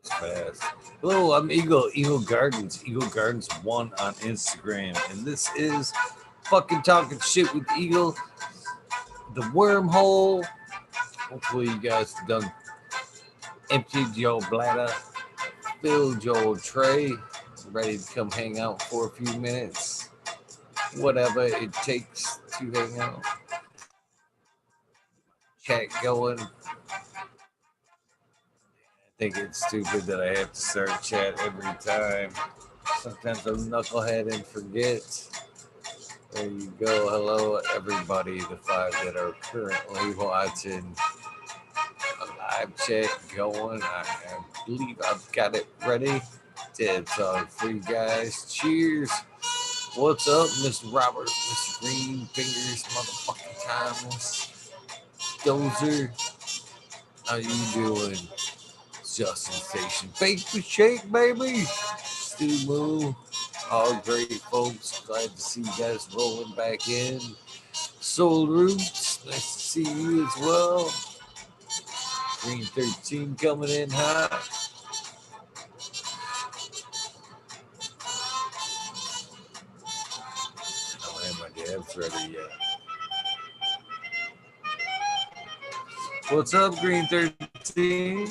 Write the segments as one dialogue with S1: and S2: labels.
S1: Fast. Hello, I'm Eagle Gardens. Eagle Gardens 1 on Instagram. And this is fucking talking shit with Eagle. The wormhole. Hopefully you guys done emptied your bladder, filled your tray, ready to come hang out for a few minutes. Whatever it takes to hang out. Chat going. I think it's stupid that I have to start chat every time. Sometimes I'm knucklehead and forget. There you go. Hello, everybody. The 5 that are currently watching. A live chat going. I believe I've got it ready. Dead Talk for you guys. Cheers. What's up, Mr. Robert, Mr. Green Fingers, motherfucking Timeless, Dozer? How you doing? Justin Station. Fake the shake, baby. Stu Moo. All great folks. Glad to see you guys rolling back in. Soul Roots. Nice to see you as well. Green 13 coming in hot. I don't have my dabs ready yet. What's up, Green 13?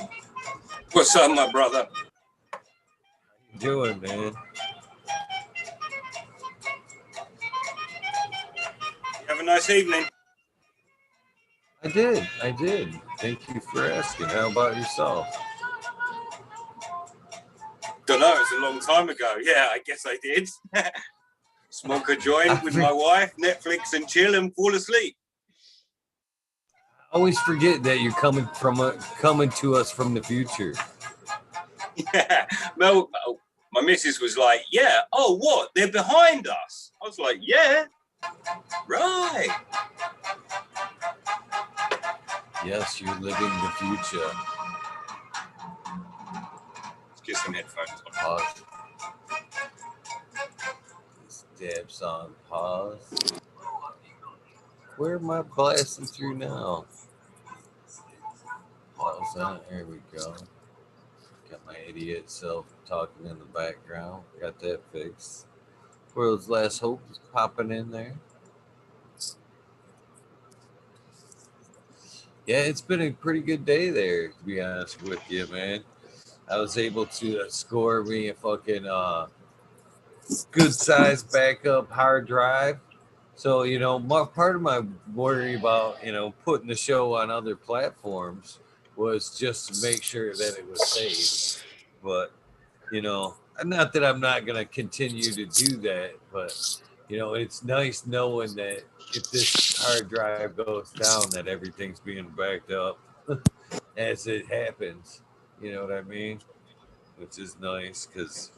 S2: What's up, my brother?
S1: How you doing, man?
S2: Have a nice evening.
S1: I did. Thank you for asking. How about yourself?
S2: Don't know, it's a long time ago. Yeah, I guess I did. Smoke a joint with my wife, Netflix and chill and fall asleep.
S1: I always forget that you're coming to us from the future.
S2: Yeah, Mel, my missus was like, yeah, oh, what? They're behind us. I was like, yeah, right.
S1: Yes, you're living the future.
S2: Let's get some headphones on.
S1: Pause. This dab's on pause. Where am I blasting through now? Pause that. There we go. Got my idiot self talking in the background. Got that fixed. World's Last Hope is popping in there. Yeah, it's been a pretty good day there, to be honest with you, man. I was able to score me a fucking good size backup hard drive. So, part of my worry about, putting the show on other platforms was just to make sure that it was safe. But, not that I'm not going to continue to do that, but, it's nice knowing that if this hard drive goes down, that everything's being backed up as it happens. You know what I mean? Which is nice because,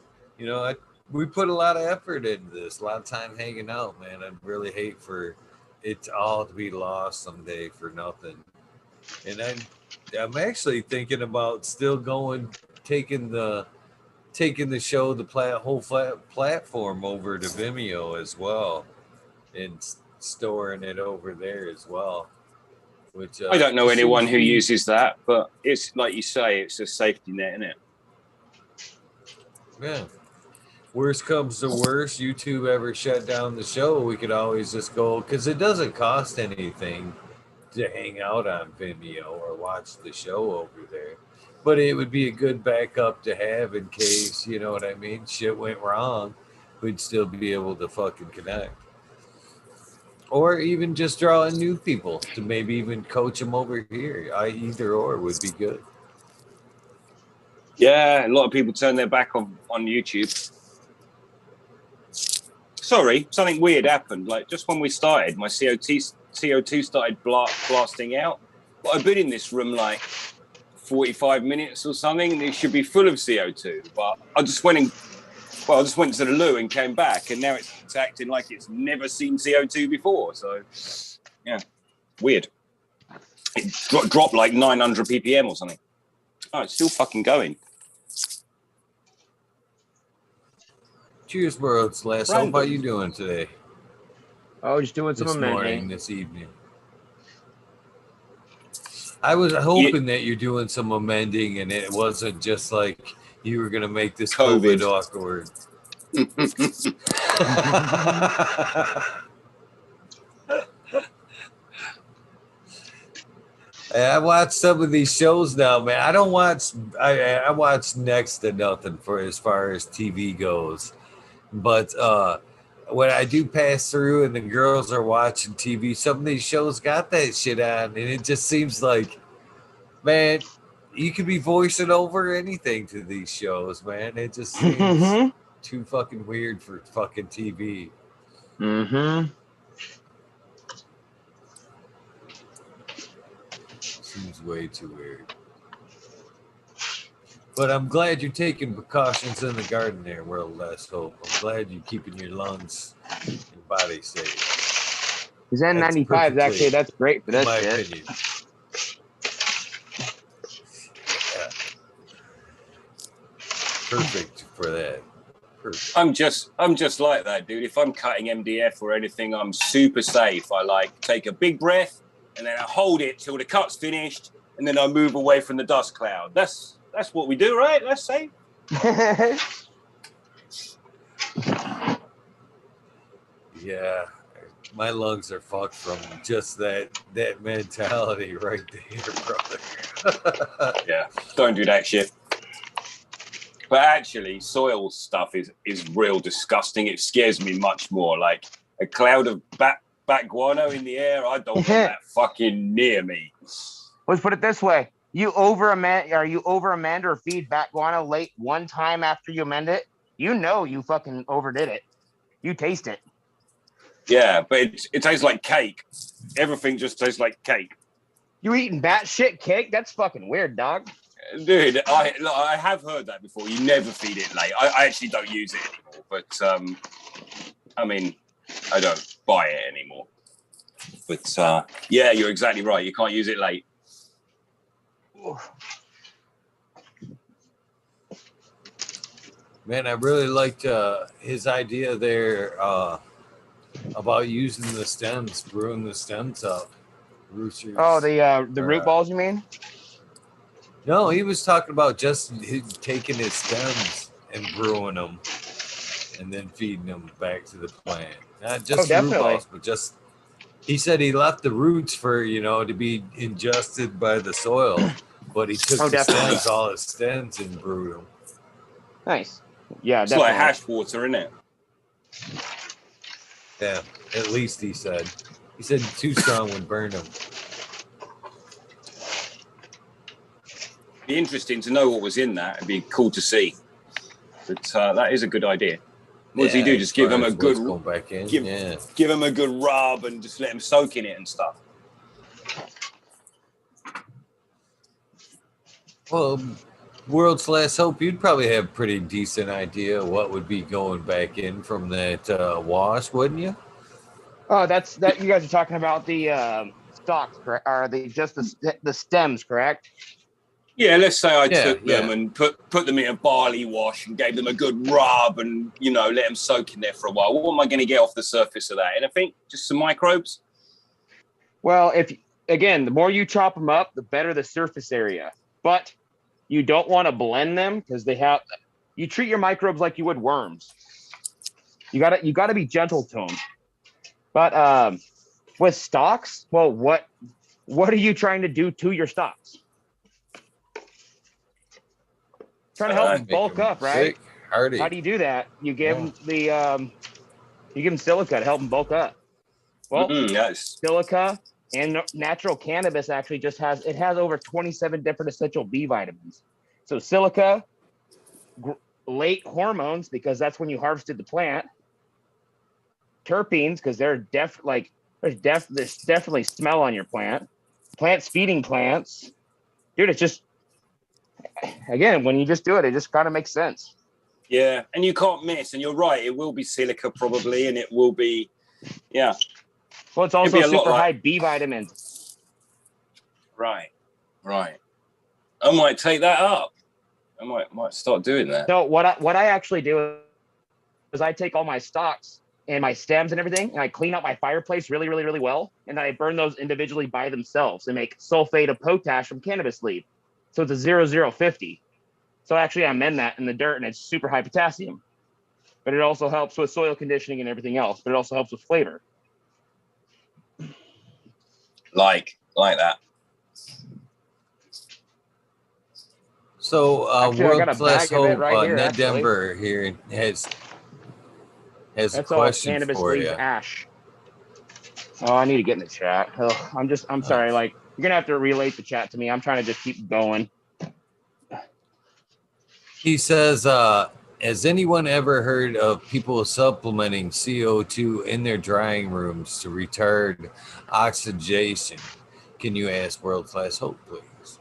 S1: we put a lot of effort into this, a lot of time hanging out, man. I'd really hate for it all to be lost someday for nothing. And I'm actually thinking about still taking the show, the whole platform over to Vimeo as well, and storing it over there as well. Which
S2: I don't know anyone who uses that, but it's like you say, it's a safety net, isn't it?
S1: Yeah. Worst comes to worst, YouTube ever shut down the show, we could always just go, because it doesn't cost anything to hang out on Vimeo or watch the show over there. But it would be a good backup to have in case, you know what I mean, shit went wrong. We'd still be able to fucking connect. Or even just draw in new people to maybe even coach them over here. Either or would be good.
S2: Yeah, a lot of people turn their back on YouTube. Sorry, something weird happened. Like just when we started, my CO2 started blasting out. But I've been in this room like 45 minutes or something, and it should be full of CO2. But I just went to the loo and came back, and now it's acting like it's never seen CO2 before. So, yeah, weird. It dropped like 900 ppm or something. Oh, it's still fucking going.
S1: Cheers, World's Last Hope. How you doing today?
S3: Oh, just doing some
S1: this morning, this evening. I was hoping that you're doing some amending and it wasn't just like you were going to make this COVID awkward. I watch some of these shows now, man. I don't watch. I watch next to nothing for as far as TV goes. But when I do pass through and the girls are watching TV, some of these shows got that shit on, and it just seems like, man, you could be voicing over anything to these shows, man. It just seems too fucking weird for fucking TV.
S3: Mm-hmm.
S1: Seems way too weird. But I'm glad you're taking precautions in the garden there, World Last Hope. I'm glad you're keeping your lungs and body safe.
S3: His N95s, actually, that's great for this shit.
S1: Opinion. Yeah. Perfect for that. Perfect.
S2: I'm just like that, dude. If I'm cutting MDF or anything, I'm super safe. I like take a big breath and then I hold it till the cut's finished, and then I move away from the dust cloud. That's what we do, right? Let's say.
S1: Yeah, my lungs are fucked from just that mentality right there, brother.
S2: Yeah, don't do that shit. But actually, soil stuff is real disgusting. It scares me much more. Like a cloud of bat guano in the air. I don't want that fucking near me.
S3: Let's put it this way. You over amend or feed bat guano late one time after you amend it, you know you fucking overdid it. You taste it.
S2: Yeah, but it tastes like cake. Everything just tastes like cake.
S3: You eating bat shit cake? That's fucking weird, dog.
S2: Dude, I have heard that before. You never feed it late. I actually don't use it anymore, but I mean, I don't buy it anymore. But yeah, you're exactly right. You can't use it late.
S1: Man, I really liked his idea there about using the stems, brewing the stems up. Roosters,
S3: the root balls, you mean?
S1: No, he was talking about just taking his stems and brewing them and then feeding them back to the plant. Not just root balls, but just, he said he left the roots for, to be ingested by the soil, but he took the stems, all his stems, and brewed them.
S3: Nice. Yeah,
S2: it's like hash water, isn't it?
S1: Yeah, at least he said. He said too strong would burn them.
S2: Be interesting to know what was in that. It'd be cool to see. But that is a good idea. What does he do? Just give them a good give them a good rub and just let them soak in it and stuff.
S1: Well, World's Last Hope, you'd probably have a pretty decent idea what would be going back in from that wash, wouldn't you?
S3: Oh, that's that. You guys are talking about the stalks, correct? Are they just the stems, correct?
S2: Yeah, let's say I took them and put them in a barley wash and gave them a good rub and, let them soak in there for a while. What am I going to get off the surface of that? Anything? Just some microbes?
S3: Well, the more you chop them up, the better the surface area. But you don't want to blend them because you treat your microbes like you would worms. You gotta be gentle to them. But with stalks, well, what are you trying to do to your stalks? Trying to help them bulk up, right?
S1: Hardy.
S3: How do you do that? You give them you give them silica to help them bulk up. Well, silica and natural cannabis actually has over 27 different essential B vitamins. So silica, late hormones, because that's when you harvested the plant. Terpenes, because there's definitely smell on your plant. Plants feeding plants. Dude, it's just, again, when you just do it, it just kind of makes sense.
S2: Yeah, and you can't miss, and you're right, it will be silica probably, and it will be, yeah.
S3: Well, it's also super high B vitamins.
S2: Right. I might take that up. I might start doing that.
S3: So what I actually do is I take all my stalks and my stems and everything, and I clean out my fireplace really, really, really well, and I burn those individually by themselves and make sulfate of potash from cannabis leaf. So it's a 0050. So actually I amend that in the dirt, and it's super high potassium. But it also helps with soil conditioning and everything else, but it also helps with flavor.
S2: Like that.
S1: So
S3: Actually, I got
S1: World
S3: a
S1: Class
S3: bag of it
S1: Hope,
S3: right here,
S1: Ned
S3: actually.
S1: Denver here has a
S3: That's all
S1: question
S3: cannabis
S1: for
S3: leaf
S1: you.
S3: ash. Oh, I need to get in the chat. Oh, I'm sorry. Like, you're gonna have to relate the chat to me. I'm trying to just keep going.
S1: He says, has anyone ever heard of people supplementing CO2 in their drying rooms to retard oxidation? Can you ask World Class Hope, please?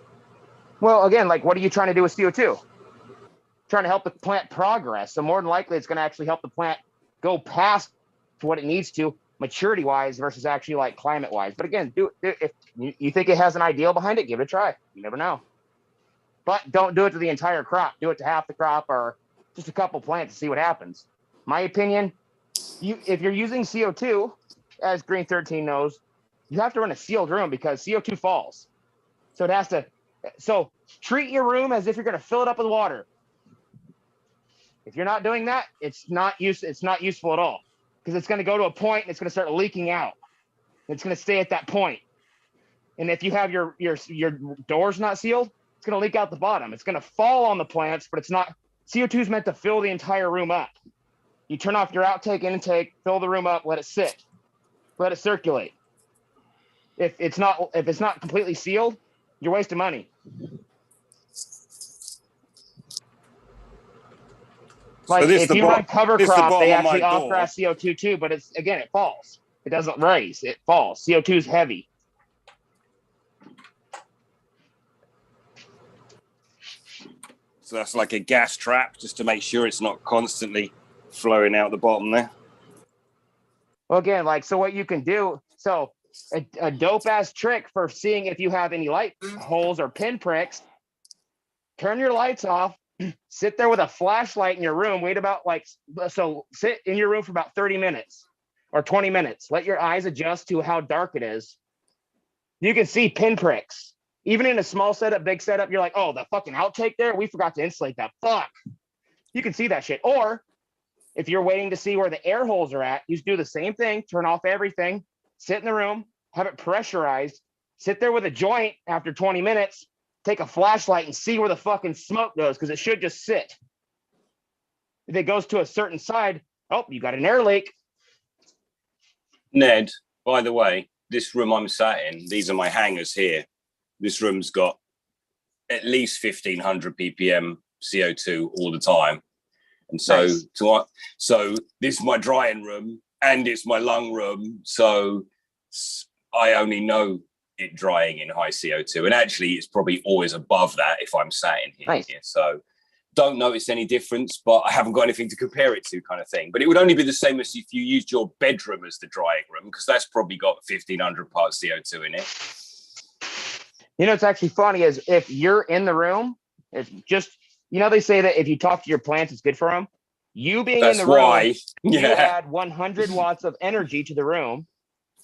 S3: Well, again, like, what are you trying to do with CO2? Trying to help the plant progress. So more than likely, it's going to actually help the plant go past what it needs to, maturity wise versus actually like climate wise. But again, if you think it has an ideal behind it, give it a try. You never know. But don't do it to the entire crop. Do it to half the crop or just a couple plants to see what happens. My opinion, if you're using CO2, as Green 13 knows, you have to run a sealed room because CO2 falls. So it has to. So treat your room as if you're going to fill it up with water. If you're not doing that, it's not useful at all, because it's going to go to a point and it's going to start leaking out. It's going to stay at that point. And if you have your doors not sealed, it's going to leak out the bottom. It's going to fall on the plants, but it's not. CO2 is meant to fill the entire room up. You turn off your outtake, intake, fill the room up, let it sit, let it circulate. If it's not completely sealed, you're wasting money. Like, if you run cover crop, they actually off grass CO2 too, but it falls. It doesn't rise, it falls. CO2 is heavy.
S2: So that's like a gas trap, just to make sure it's not constantly flowing out the bottom there.
S3: Well, again, like, so what you can do, so a dope ass trick for seeing if you have any light holes or pinpricks, turn your lights off, sit there with a flashlight in your room, sit in your room for about 30 minutes or 20 minutes. Let your eyes adjust to how dark it is. You can see pinpricks. Even in a small setup, big setup, you're like, oh, the fucking outtake there, we forgot to insulate that. Fuck. You can see that shit. Or if you're waiting to see where the air holes are at, you just do the same thing, turn off everything, sit in the room, have it pressurized, sit there with a joint after 20 minutes, take a flashlight and see where the fucking smoke goes, because it should just sit. If it goes to a certain side, oh, you got an air leak.
S2: Ned, by the way, this room I'm sat in, these are my hangers here. This room's got at least 1,500 ppm CO2 all the time. And so,
S3: nice.
S2: So this is my drying room and it's my lung room. So I only know it drying in high CO2. And actually, it's probably always above that if I'm sat in here.
S3: Nice.
S2: So don't notice any difference, but I haven't got anything to compare it to, kind of thing. But it would only be the same as if you used your bedroom as the drying room, because that's probably got 1,500 parts CO2 in it.
S3: You know, it's actually funny is if you're in the room, it's just, you know, they say that if you talk to your plants, it's good for them. You being in the room, you add 100 watts of energy to the room.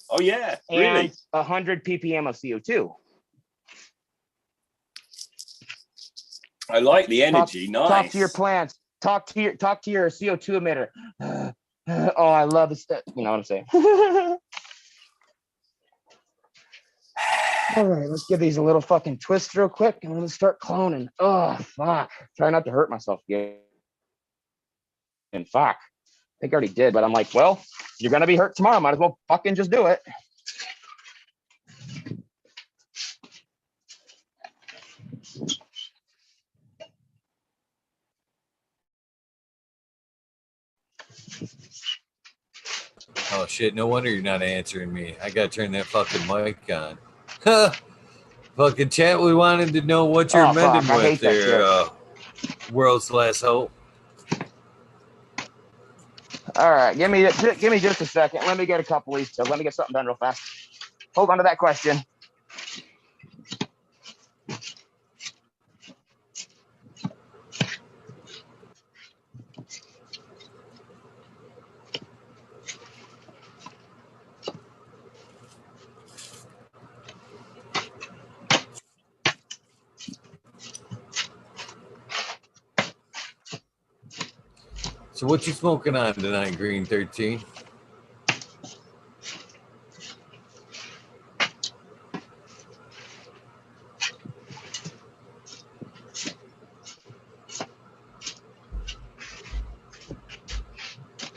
S2: Oh, yeah,
S3: and
S2: really?
S3: 100 ppm of CO2.
S2: I like the energy. Nice.
S3: Talk to your plants. Talk to your CO2 emitter. Oh, I love this. You know what I'm saying? All right, let's give these a little fucking twist real quick, and let's start cloning. Oh, fuck. Try not to hurt myself again. And fuck. I think I already did, but I'm like, well, you're going to be hurt tomorrow. Might as well fucking just do it.
S1: Oh shit, no wonder you're not answering me. I gotta turn that fucking mic on. Fucking chat, we wanted to know what you're mending with there, World's Last Hope.
S3: All right, give me just a second. Let me get a couple of these. Let me get something done real fast. Hold on to that question.
S1: So what you smoking on tonight, Green 13?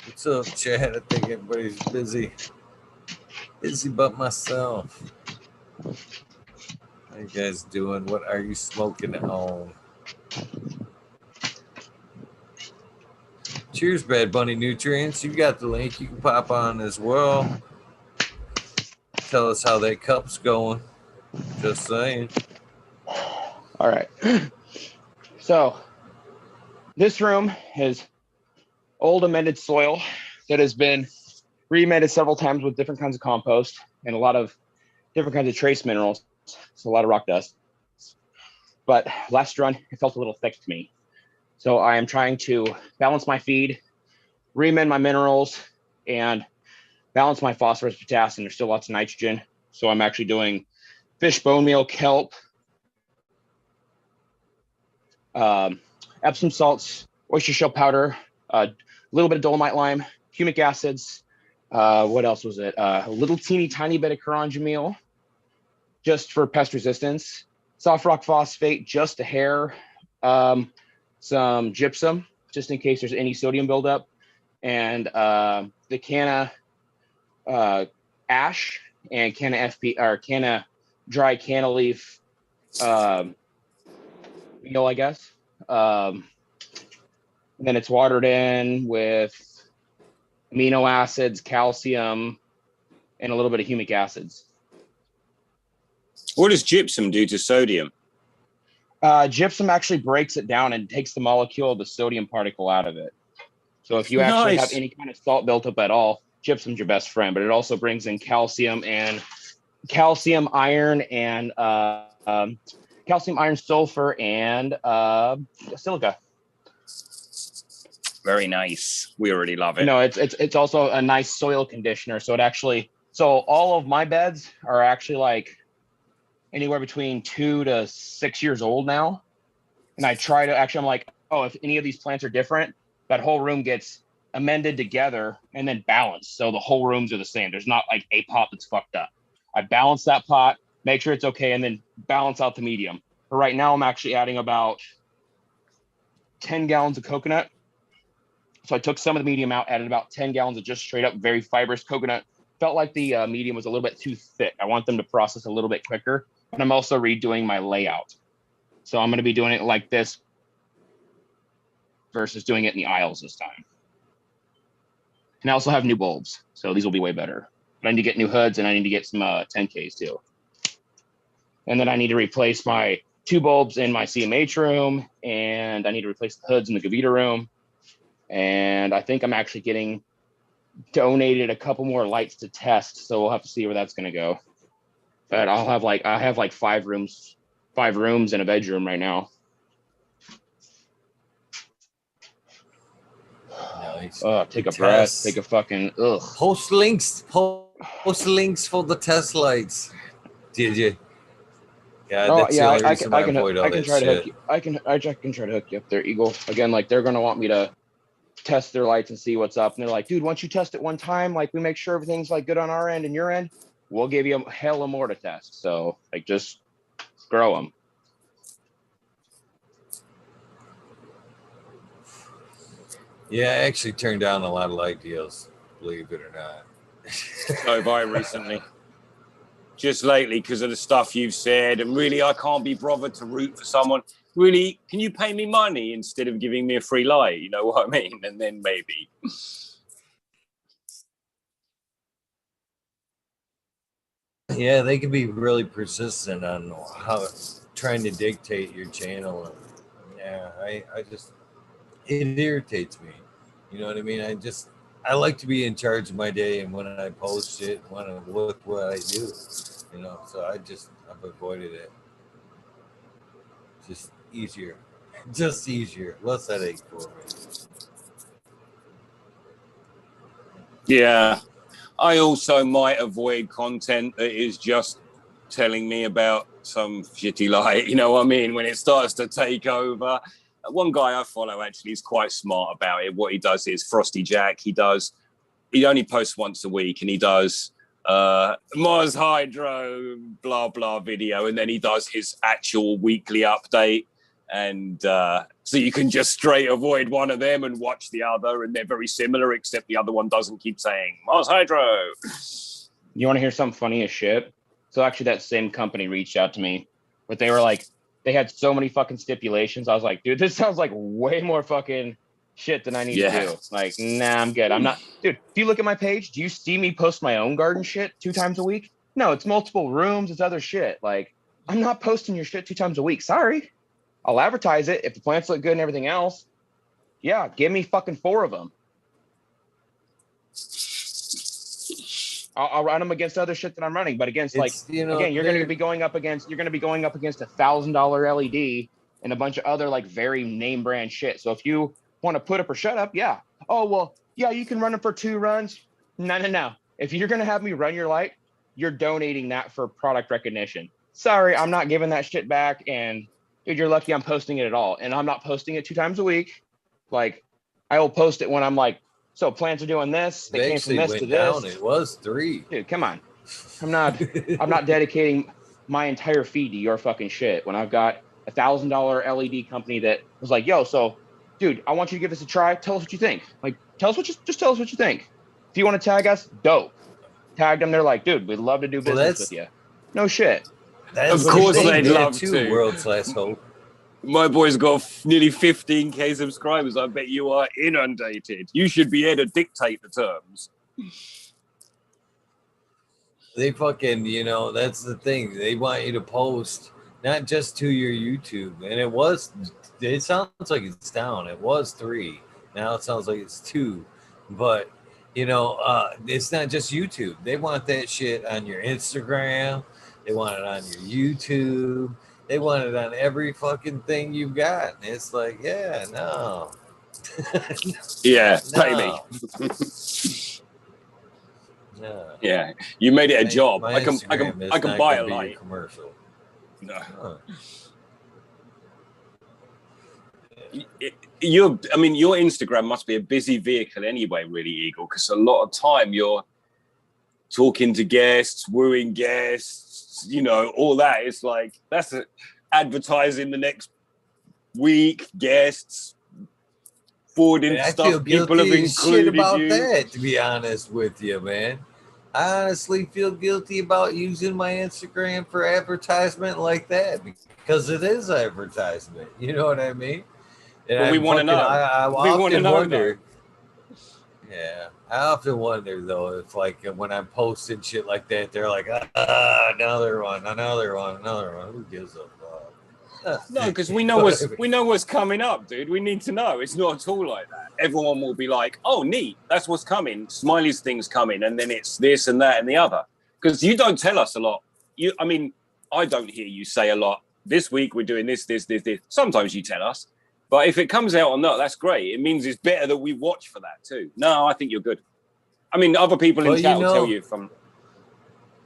S1: What's up, Chad? I think everybody's busy. Busy but myself. How you guys doing? What are you smoking on? Cheers, Bad Bunny Nutrients. You got the link. You can pop on as well. Tell us how that cup's going. Just saying.
S3: All right. So this room is old amended soil that has been reamended several times with different kinds of compost and a lot of different kinds of trace minerals. So a lot of rock dust. But last run, it felt a little thick to me. So I am trying to balance my feed, reamend my minerals, and balance my phosphorus, potassium. There's still lots of nitrogen. So I'm actually doing fish bone meal, kelp, Epsom salts, oyster shell powder, a little bit of dolomite lime, humic acids. What else was it? A little teeny tiny bit of Karanja meal, just for pest resistance. Soft rock phosphate, just a hair. Some gypsum, just in case there's any sodium buildup, and the canna ash and canna FP or canna dry canna leaf meal, I guess. And then it's watered in with amino acids, calcium, and a little bit of humic acids.
S2: What does gypsum do to sodium?
S3: Gypsum actually breaks it down and takes the molecule of the sodium particle out of it. So if you actually have any kind of salt built up at all, gypsum's your best friend. But it also brings in calcium, iron, and calcium, iron, sulfur, and silica.
S2: Very nice. We already love it.
S3: No, it's also a nice soil conditioner. So all of my beds are actually like anywhere between 2 to 6 years old now. And I'm like, oh, if any of these plants are different, that whole room gets amended together and then balanced. So the whole rooms are the same. There's not like a pot that's fucked up. I balance that pot, make sure it's okay, and then balance out the medium. But right now I'm actually adding about 10 gallons of coconut. So I took some of the medium out, added about 10 gallons of just straight up very fibrous coconut. Felt like the medium was a little bit too thick. I want them to process a little bit quicker. And I'm also redoing my layout. So I'm going to be doing it like this versus doing it in the aisles this time. And I also have new bulbs. So these will be way better. But I need to get new hoods and I need to get some 10Ks too. And then I need to replace my 2 bulbs in my CMH room. And I need to replace the hoods in the Gavita room. And I think I'm actually getting donated a couple more lights to test. So we'll have to see where that's going to go. But I have like 5 rooms in a bedroom right now.
S1: Nice.
S3: Take a breath. Take a fucking ugh.
S1: Post links for the test lights. Did you? God, that's the only reason I can try to hook you. I can try to hook you up there, Eagle. Again, like they're gonna want me to test their lights and see what's up. And they're like, dude, once you test it one time, like we make sure everything's like good on our end and your end, we'll give you a hell of more to test. So like just grow them. Yeah, I actually turned down a lot of light deals, believe it or not.
S2: So have I recently. Just lately because of the stuff you've said. And really, I can't be bothered to root for someone. Really, can you pay me money instead of giving me a free light? You know what I mean? And then maybe.
S1: Yeah, they can be really persistent on how trying to dictate your channel. Yeah, I just it irritates me. You know what I mean? I like to be in charge of my day and when I post shit, when I look what I do. You know, so I've avoided it. Just easier. Just easier. Less headache for me.
S2: Yeah. I also might avoid content that is just telling me about some shitty light, you know what I mean? When it starts to take over, one guy I follow actually is quite smart about it. What he does is Frosty Jack. He only posts once a week, and he does Mars Hydro blah blah video, and then he does his actual weekly update. And so you can just straight avoid one of them and watch the other, and they're very similar, except the other one doesn't keep saying Mars Hydro.
S3: You want to hear something funny as shit? So actually, that same company reached out to me, but they were like, they had so many fucking stipulations. I was like, dude, this sounds like way more fucking shit than I need to do. Like, nah, I'm good. I'm not, dude. If you look at my page, do you see me post my own garden shit 2 times a week? No, it's multiple rooms. It's other shit. Like, I'm not posting your shit 2 times a week. Sorry. I'll advertise it if the plants look good and everything else. Yeah, give me fucking 4 of them. I'll run them against other shit that I'm running, but against again, you're going to be going up against $1,000 LED and a bunch of other like very name brand shit. So if you want to put up or shut up, yeah. Oh well, yeah, you can run them for 2 runs. No. If you're going to have me run your light, you're donating that for product recognition. Sorry, I'm not giving that shit back. And dude, you're lucky I'm posting it at all. And I'm not posting it 2 times a week. Like, I will post it when I'm like, so plants are doing this. They came from this to this.
S1: Down. It was 3.
S3: Dude, come on. I'm not dedicating my entire feed to your fucking shit when I've got $1,000 LED company that was like, yo, so dude, I want you to give this a try. Tell us what you think. Like, just tell us what you think. If you want to tag us, dope. Tag them. They're like, dude, we'd love to do business with you. No shit.
S2: Of course they'd love to.
S1: World's Last Hope.
S2: My boy's got nearly 15K subscribers. I bet you are inundated. You should be able to dictate the terms.
S1: They fucking, that's the thing. They want you to post not just to your YouTube. And it sounds like it's down. It was 3. Now it sounds like it's 2. But, it's not just YouTube. They want that shit on your Instagram. They want it on your YouTube. They want it on every fucking thing you've got. And it's like, yeah, no.
S2: Yeah, pay me.
S1: No.
S2: Yeah, you made it a job.
S1: My
S2: I can buy a light.
S1: Commercial.
S2: No.
S1: Huh.
S2: Your Instagram must be a busy vehicle anyway, really, Eagle, because a lot of time you're talking to guests, wooing guests, all that. It's like, that's advertising the next week, guests, forwarding stuff. People have included
S1: shit about
S2: you.
S1: That, to be honest with you, man. I honestly feel guilty about using my Instagram for advertisement like that because it is advertisement. You know what I mean? And
S2: but we want to know.
S1: I
S2: we want to know.
S1: Wonder, yeah, I often wonder though if when I'm posting shit like that, they're like, another one. Who gives a fuck?
S2: No, because we know what's coming up, dude. We need to know. It's not at all like that. Everyone will be like, "Oh, neat, that's what's coming." Smiley's thing's coming, and then it's this and that and the other. Because you don't tell us a lot. I don't hear you say a lot. This week we're doing this. Sometimes you tell us, but if it comes out or not, that's great. It means it's better that we watch for that too. No, I think you're good. Other people in chat will tell you from.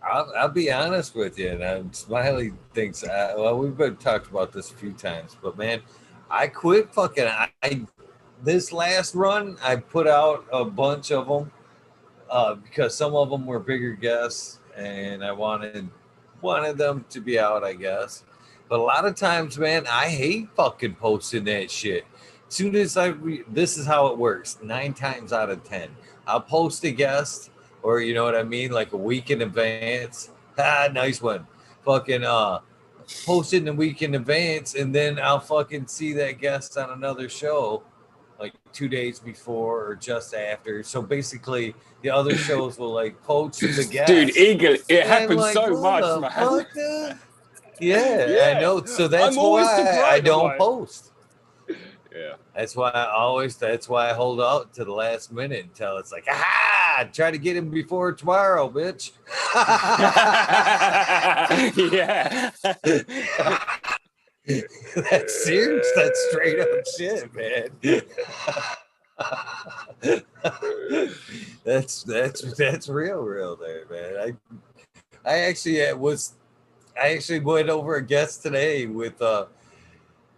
S1: I'll be honest with you, and Smiley thinks. We've talked about this a few times, but man, I quit fucking. This last run, I put out a bunch of them because some of them were bigger guests, and I wanted them to be out, I guess. But a lot of times, man, I hate fucking posting that shit. As soon as this is how it works. 9 times out of 10, I'll post a guest. Or you know what I mean, like a week in advance. Nice one. Fucking post it in a week in advance, and then I'll fucking see that guest on another show like 2 days before or just after. So basically, the other shows will like poach the guest.
S2: Dude, Eagle, it happens so much, man.
S1: Fuck, yeah, I know. So that's why I don't post.
S2: Yeah,
S1: that's why I hold out to the last minute until it's like, try to get him before tomorrow, bitch.
S2: Yeah.
S1: That's serious. That's straight up shit, man. That's real there, man. I actually went over a guest today with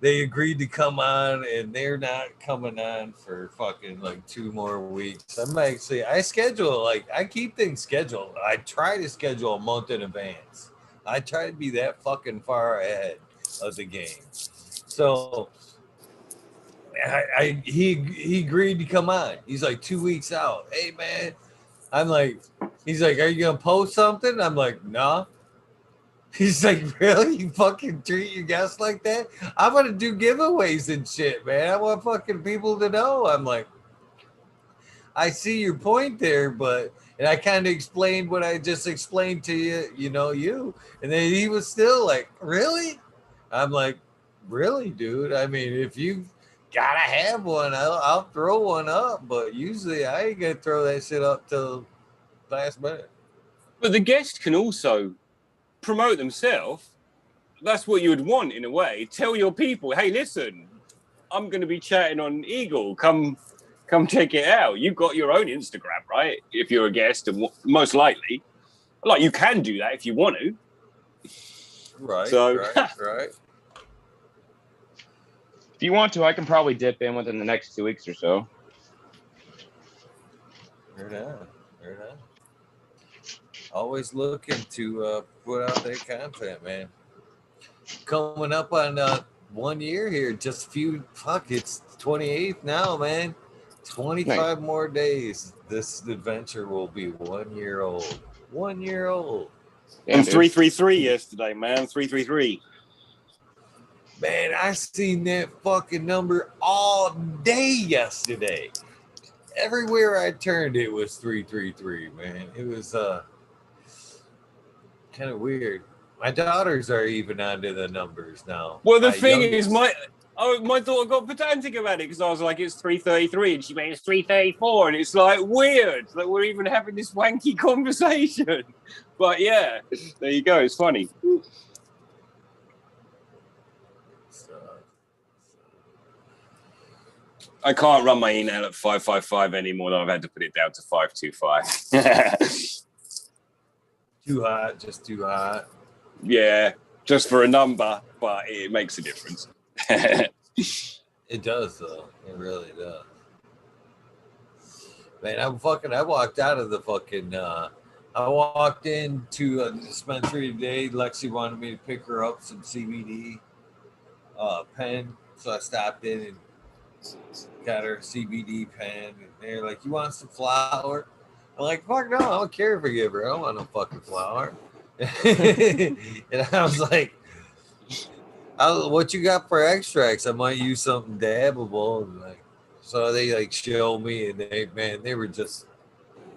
S1: they agreed to come on, and they're not coming on for fucking like 2 more weeks. I schedule, like, I keep things scheduled. I try to schedule a month in advance. I try to be that fucking far ahead of the game. So he agreed to come on. He's like 2 weeks out. Hey man, I'm like, he's like, are you gonna post something? I'm like, nah. He's like, really? You fucking treat your guests like that? I'm gonna do giveaways and shit, man. I want fucking people to know. I'm like, I see your point there, but and I kind of explained what I just explained to you, and then he was still like, really? I'm like, really, dude? I mean, if you gotta have one, I'll throw one up, but usually I ain't gonna throw that shit up till last minute.
S2: But the guest can also promote themselves. That's what you would want in a way. Tell your people, hey, listen, I'm going to be chatting on Eagle. Come check it out. You've got your own Instagram, right? If you're a guest, and most likely, like, you can do that if you want to.
S1: Right.
S2: So,
S1: right.
S3: If you want to, I can probably dip in within the next 2 weeks or so.
S1: Right on. Always looking to put out that content, man. Coming up on 1 year here, just a few. Fuck, it's 28th now, man. 25 more days. This adventure will be 1 year old. 1 year old.
S2: And 333 yesterday, man. 333.
S1: Man, I seen that fucking number all day yesterday. Everywhere I turned, it was 333, man. It was kind of weird. My daughters are even onto the numbers now.
S2: Well, the thing is, my daughter got pedantic about it because I was like, it's 333, and she made it's 334, and it's like weird that we're even having this wanky conversation. But yeah, there you go. It's funny. I can't run my email at 555 anymore. I've had to put it down to 525.
S1: Too hot, just too hot.
S2: Yeah, just for a number, but it makes a difference.
S1: It does, though. It really does. Man, I walked out of the fucking. I walked into a dispensary today. Lexi wanted me to pick her up some CBD pen, so I stopped in and got her a CBD pen. And they're like, "You want some flour?" I'm like, "Fuck no, I don't care if I give her. I don't want no fucking flour." And I was like, "What you got for extracts? I might use something dabbable." And like, so they like show me, and they were just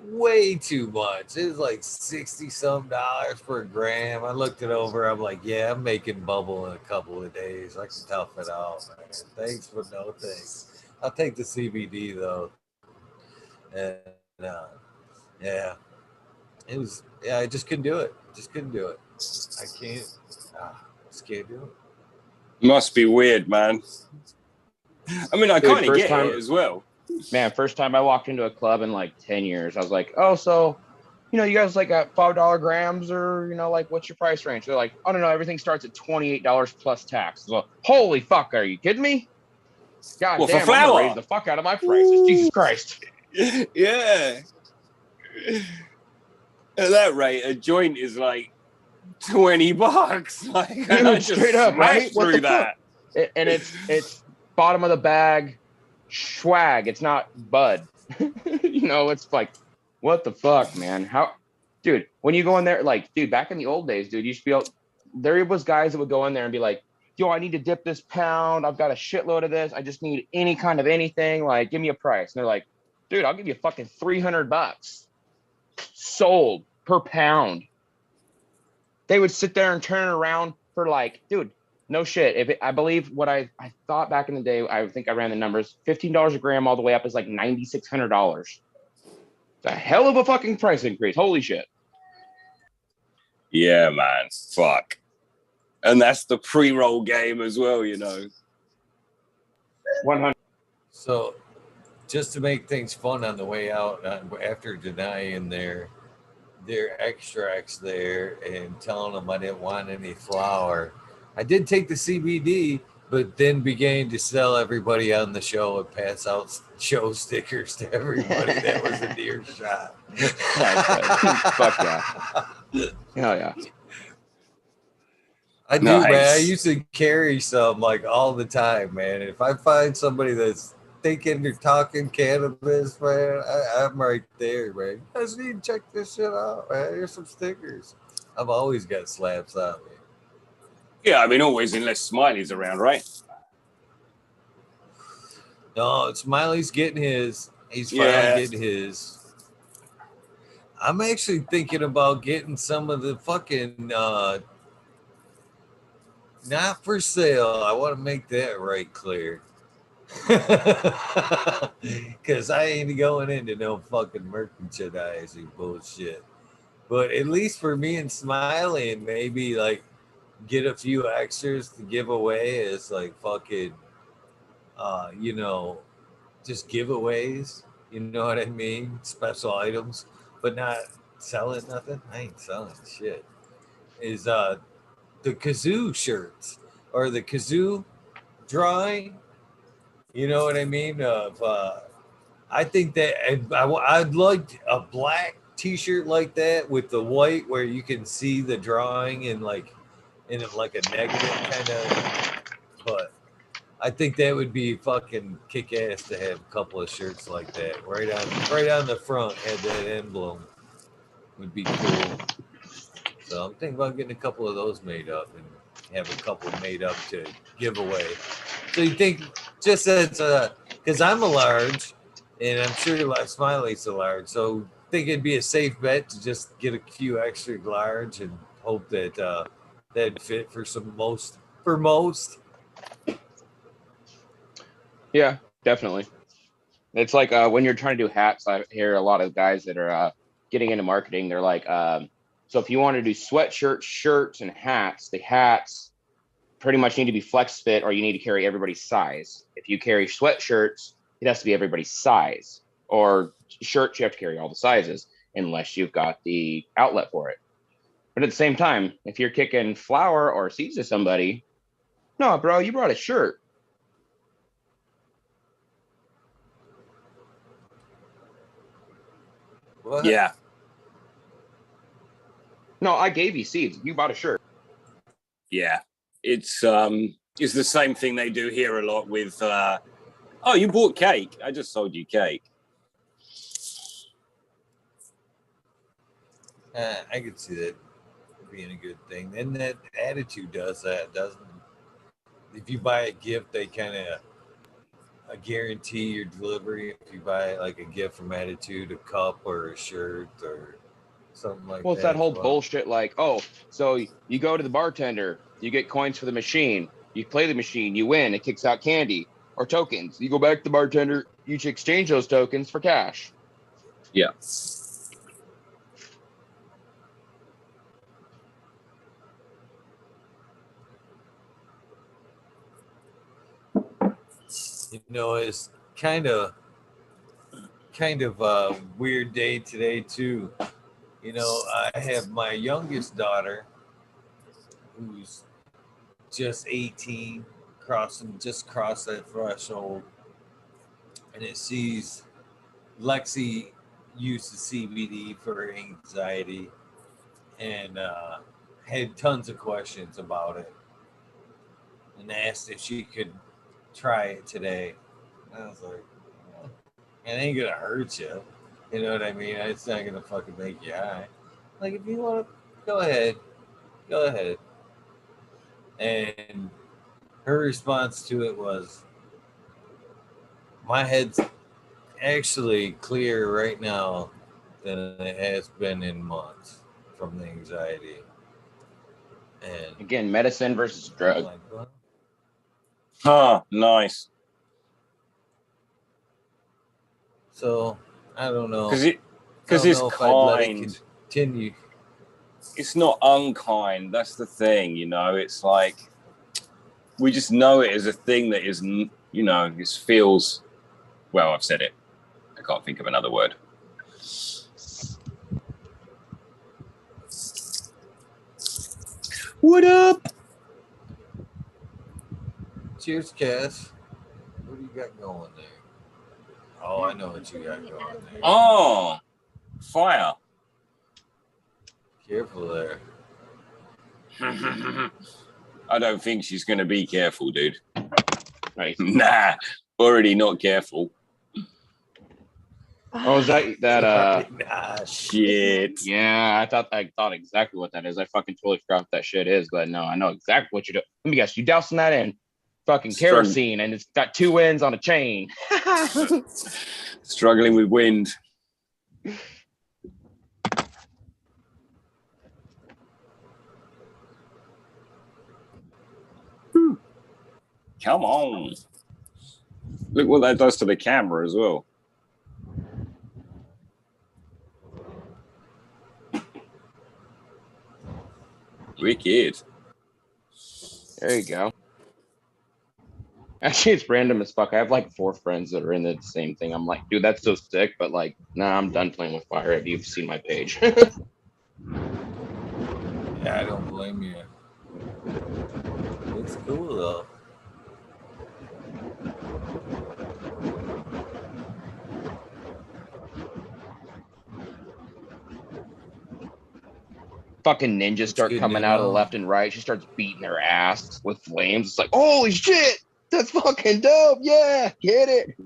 S1: way too much. It was like $60-some for a gram. I looked it over. I'm like, yeah, I'm making bubble in a couple of days. I can tough it out, man. Thanks, but no thanks. I'll take the CBD though. And yeah, it was. Yeah, I just couldn't do it. Just can't. Just can't do it.
S2: Must be weird, man. I mean, I kind of get it as well.
S3: Man, first time I walked into a club in like 10 years, I was like, oh, so, you guys like got $5 grams or, like, what's your price range? They're like, oh, no, everything starts at $28 plus tax. So, holy fuck, are you kidding me? God damn, I'm gonna raise the fuck out of my prices. Ooh. Jesus Christ.
S2: Yeah. At that rate, a joint is like $20. Like,
S3: dude, straight up, right?
S2: Through that.
S3: And it's bottom of the bag swag. It's not bud. It's like, what the fuck, man? Dude, when you go in there, like, dude, back in the old days, dude, you used to be able, there was guys that would go in there and be like, yo, I need to dip this pound. I've got a shitload of this. I just need any kind of anything. Like, give me a price. And they're like, dude, I'll give you fucking $300 sold per pound. They would sit there and turn around for like, dude, no shit. I believe what I thought back in the day, I think I ran the numbers, $15 a gram all the way up is like $9,600. It's a hell of a fucking price increase. Holy shit.
S2: Yeah, man. Fuck. And that's the pre-roll game as well,
S3: 100.
S1: So just to make things fun on the way out, after denying their extracts there and telling them I didn't want any flour, I did take the CBD, but then began to sell everybody on the show and pass out show stickers to everybody that was in earshot.
S3: Fuck yeah. Hell yeah.
S1: I do, man. I used to carry some like all the time, man. If I find somebody that's thinking they're talking cannabis, man, I'm right there, man. You guys need to check this shit out, man. Here's some stickers. I've always got slaps on me.
S2: Yeah, I mean, always unless Smiley's around, right?
S1: No, Smiley's getting his. He's finally getting his. I'm actually thinking about getting some of the fucking not for sale. I want to make that right clear. Because I ain't going into no fucking merchandising bullshit. But at least for me and Smiley, and maybe like get a few extras to give away as like fucking, you know, just giveaways. You know what I mean? Special items, but not selling nothing. I ain't selling shit. Is the kazoo shirts or the kazoo drawing? You know what I mean? Of I think that I'd like a black T-shirt like that with the white, where you can see the drawing in like a negative kind of. But I think that would be fucking kick ass to have a couple of shirts like that right on the front. Had that emblem would be cool. So I'm thinking about getting a couple of those made up and have a couple made up to give away. So you think just as because I'm a large, and I'm sure Smiley's a large, so I think it'd be a safe bet to just get a few extra large and hope that that'd fit for most.
S3: Yeah, definitely. It's like when you're trying to do hats, I hear a lot of guys that are getting into marketing. They're like, so if you want to do sweatshirts, shirts, and hats, the hats pretty much need to be flex fit, or you need to carry everybody's size. If you carry sweatshirts, it has to be everybody's size. Or shirts, you have to carry all the sizes unless you've got the outlet for it. But at the same time, if you're kicking flour or seeds to somebody, no, bro, you brought a shirt.
S1: What?
S2: Yeah.
S3: No, I gave you seeds. You bought a shirt.
S2: Yeah. It's the same thing they do here a lot with oh, you bought cake. I just sold you cake.
S1: I could see that being a good thing. And that attitude does that, doesn't it? If you buy a gift, they kind of guarantee your delivery. If you buy like a gift from Attitude, a cup or a shirt or something like that.
S3: Well, it's that whole bullshit like, oh, so you go to the bartender, you get coins for the machine, you play the machine, you win, it kicks out candy or tokens. You go back to the bartender, you exchange those tokens for cash.
S2: Yeah.
S1: You know, it's kind of a weird day today too. You know, I have my youngest daughter who's just 18, just crossed that threshold, and it sees Lexi used the CBD for her anxiety, and had tons of questions about it, and asked if she could try it today. And I was like, well, it ain't gonna hurt you. You know what I mean? It's not gonna fucking make you high. Like, if you want to, go ahead. And her response to it was, my head's actually clearer right now than it has been in months from the anxiety. And
S3: again, medicine versus drug.
S1: Like, well,
S2: Nice.
S1: So I don't know.
S2: Because it's kind.
S1: Continue.
S2: It's not unkind. That's the thing, you know. It's like we just know it as a thing that is, you know, this feels. Well, I've said it. I can't think of another word. What up?
S1: Cheers, Cass. What do you got going there? Oh, I know what you got going there.
S2: Oh, fire.
S1: Careful there.
S2: I don't think she's going to be careful, dude.
S3: Nice.
S2: Nah, already not careful.
S3: Oh, is that
S1: Nah,
S2: Shit.
S3: Yeah, I thought exactly what that is. I fucking totally forgot what that shit is, but no, I know exactly what you're doing. Let me guess, you dousing that in fucking kerosene and it's got 2 ends on a chain.
S2: Struggling with wind. Come on. Look what that does to the camera as well. Wicked.
S3: There you go. Actually, it's random as fuck. I have like 4 friends that are in the same thing. I'm like, dude, that's so sick, but like, nah, I'm done playing with fire. If you've seen my page.
S1: Yeah, I don't blame you. It's cool though.
S3: Fucking ninjas start
S1: good
S3: coming
S1: to
S3: out of the
S1: know.
S3: left and right. She starts beating their ass with flames. It's like, holy shit, that's fucking dope. Yeah, get it.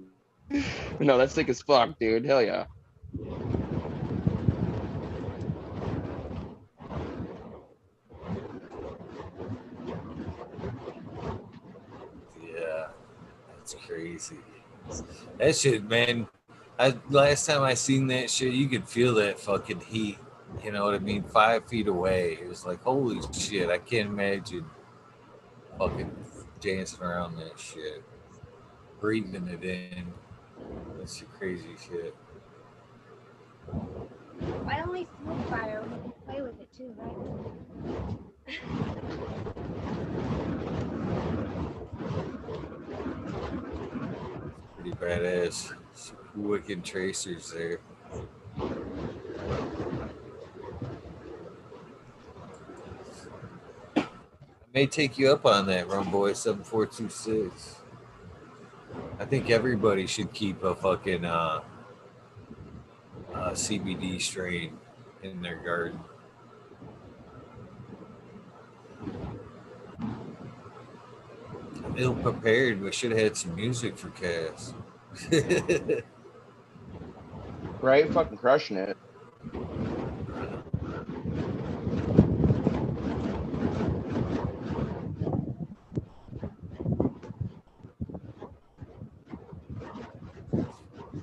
S3: No, that's sick as fuck, dude. Hell yeah.
S1: Yeah, that's crazy. That shit, man. Last time I seen that shit, you could feel that fucking heat. You know what I mean? 5 feet away. It was like, holy shit! I can't imagine fucking dancing around that shit, breathing it in. That's some crazy shit.
S4: I only smoke fire when you play with it too, right?
S1: Pretty badass. Some wicked tracers there. I may take you up on that, Rumboy 7426. I think everybody should keep a fucking CBD strain in their garden. I'm ill prepared. We should have had some music for Cass.
S3: Right? Fucking crushing it.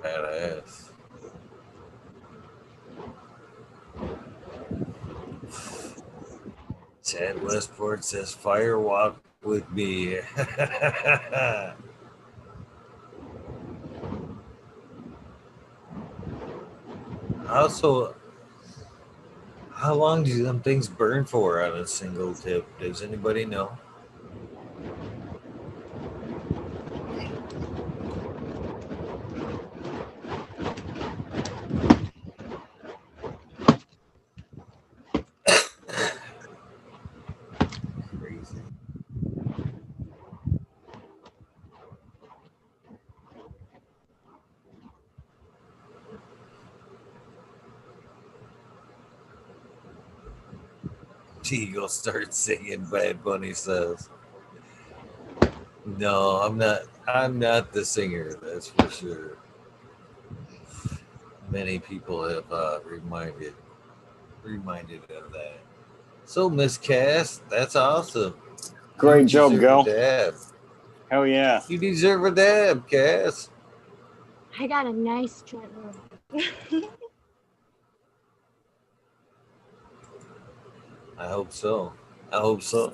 S1: Badass. Chad Westport says, "Fire walk with me." Also, how long do them things burn for on a single tip? Does anybody know? Crazy. Eagle starts singing. Bad Bunny says, "No, I'm not. I'm not the singer. That's for sure." Many people have reminded of that. So, Miss Cass, that's awesome.
S2: Great
S1: You
S2: job,
S1: deserve
S2: girl.
S1: a dab.
S2: Hell yeah.
S1: You deserve a dab, Cass.
S4: I got a nice joint room.
S1: I hope so. I hope so.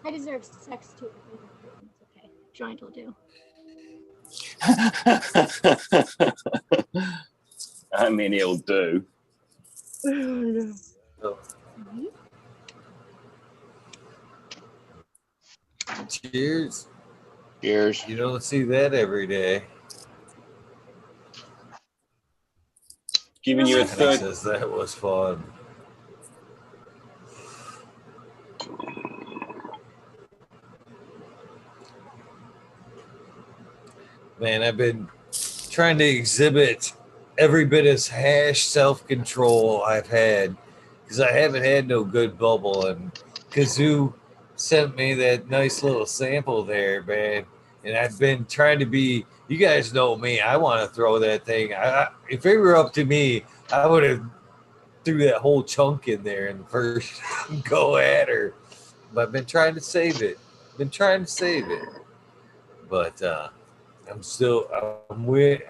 S4: I deserve sex too. It's okay. Joint will do.
S2: I mean, it'll do.
S1: So, cheers.
S3: Cheers.
S1: You don't see that every day.
S2: Giving you a
S1: He
S2: third.
S1: says that was fun. Man, I've been trying to exhibit every bit of hash self-control I've had because I haven't had no good bubble. And Kazoo sent me that nice little sample there, man. And I've been trying to be. You guys know me. I want to throw that thing. If it were up to me, I would have threw that whole chunk in there in the first go at her. But I've been trying to save it. But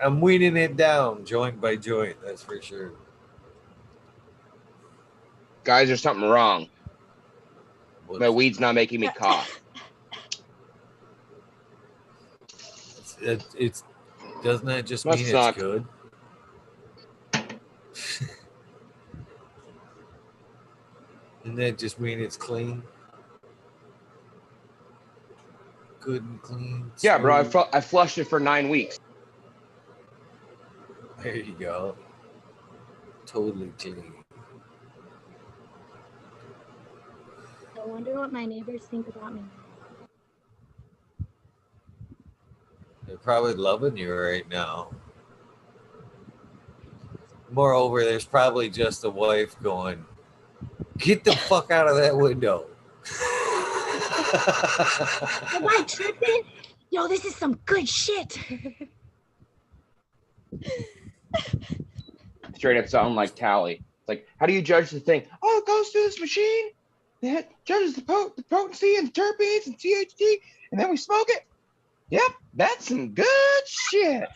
S1: I'm weaning it down joint by joint. That's for sure.
S3: Guys, there's something wrong.
S1: What's,
S3: My weed's not making me cough.
S1: it's doesn't that just
S3: Must
S1: mean
S3: suck.
S1: it's good? Doesn't that just mean it's clean? Good and clean.
S3: Yeah, bro.
S1: smooth?
S3: I flushed it for 9 weeks.
S1: There you go. Totally clean.
S4: I wonder what my neighbors think about me.
S1: They're probably loving you right now. Moreover, there's probably just a wife going, "Get the fuck out of that window."
S4: Am I tripping? Yo, this is some good shit.
S3: Straight up sound like Tally. It's like, how do you judge the thing? Oh, it goes through this machine that judges the potency and the terpenes and THC, and then we smoke it. Yep, that's some good shit.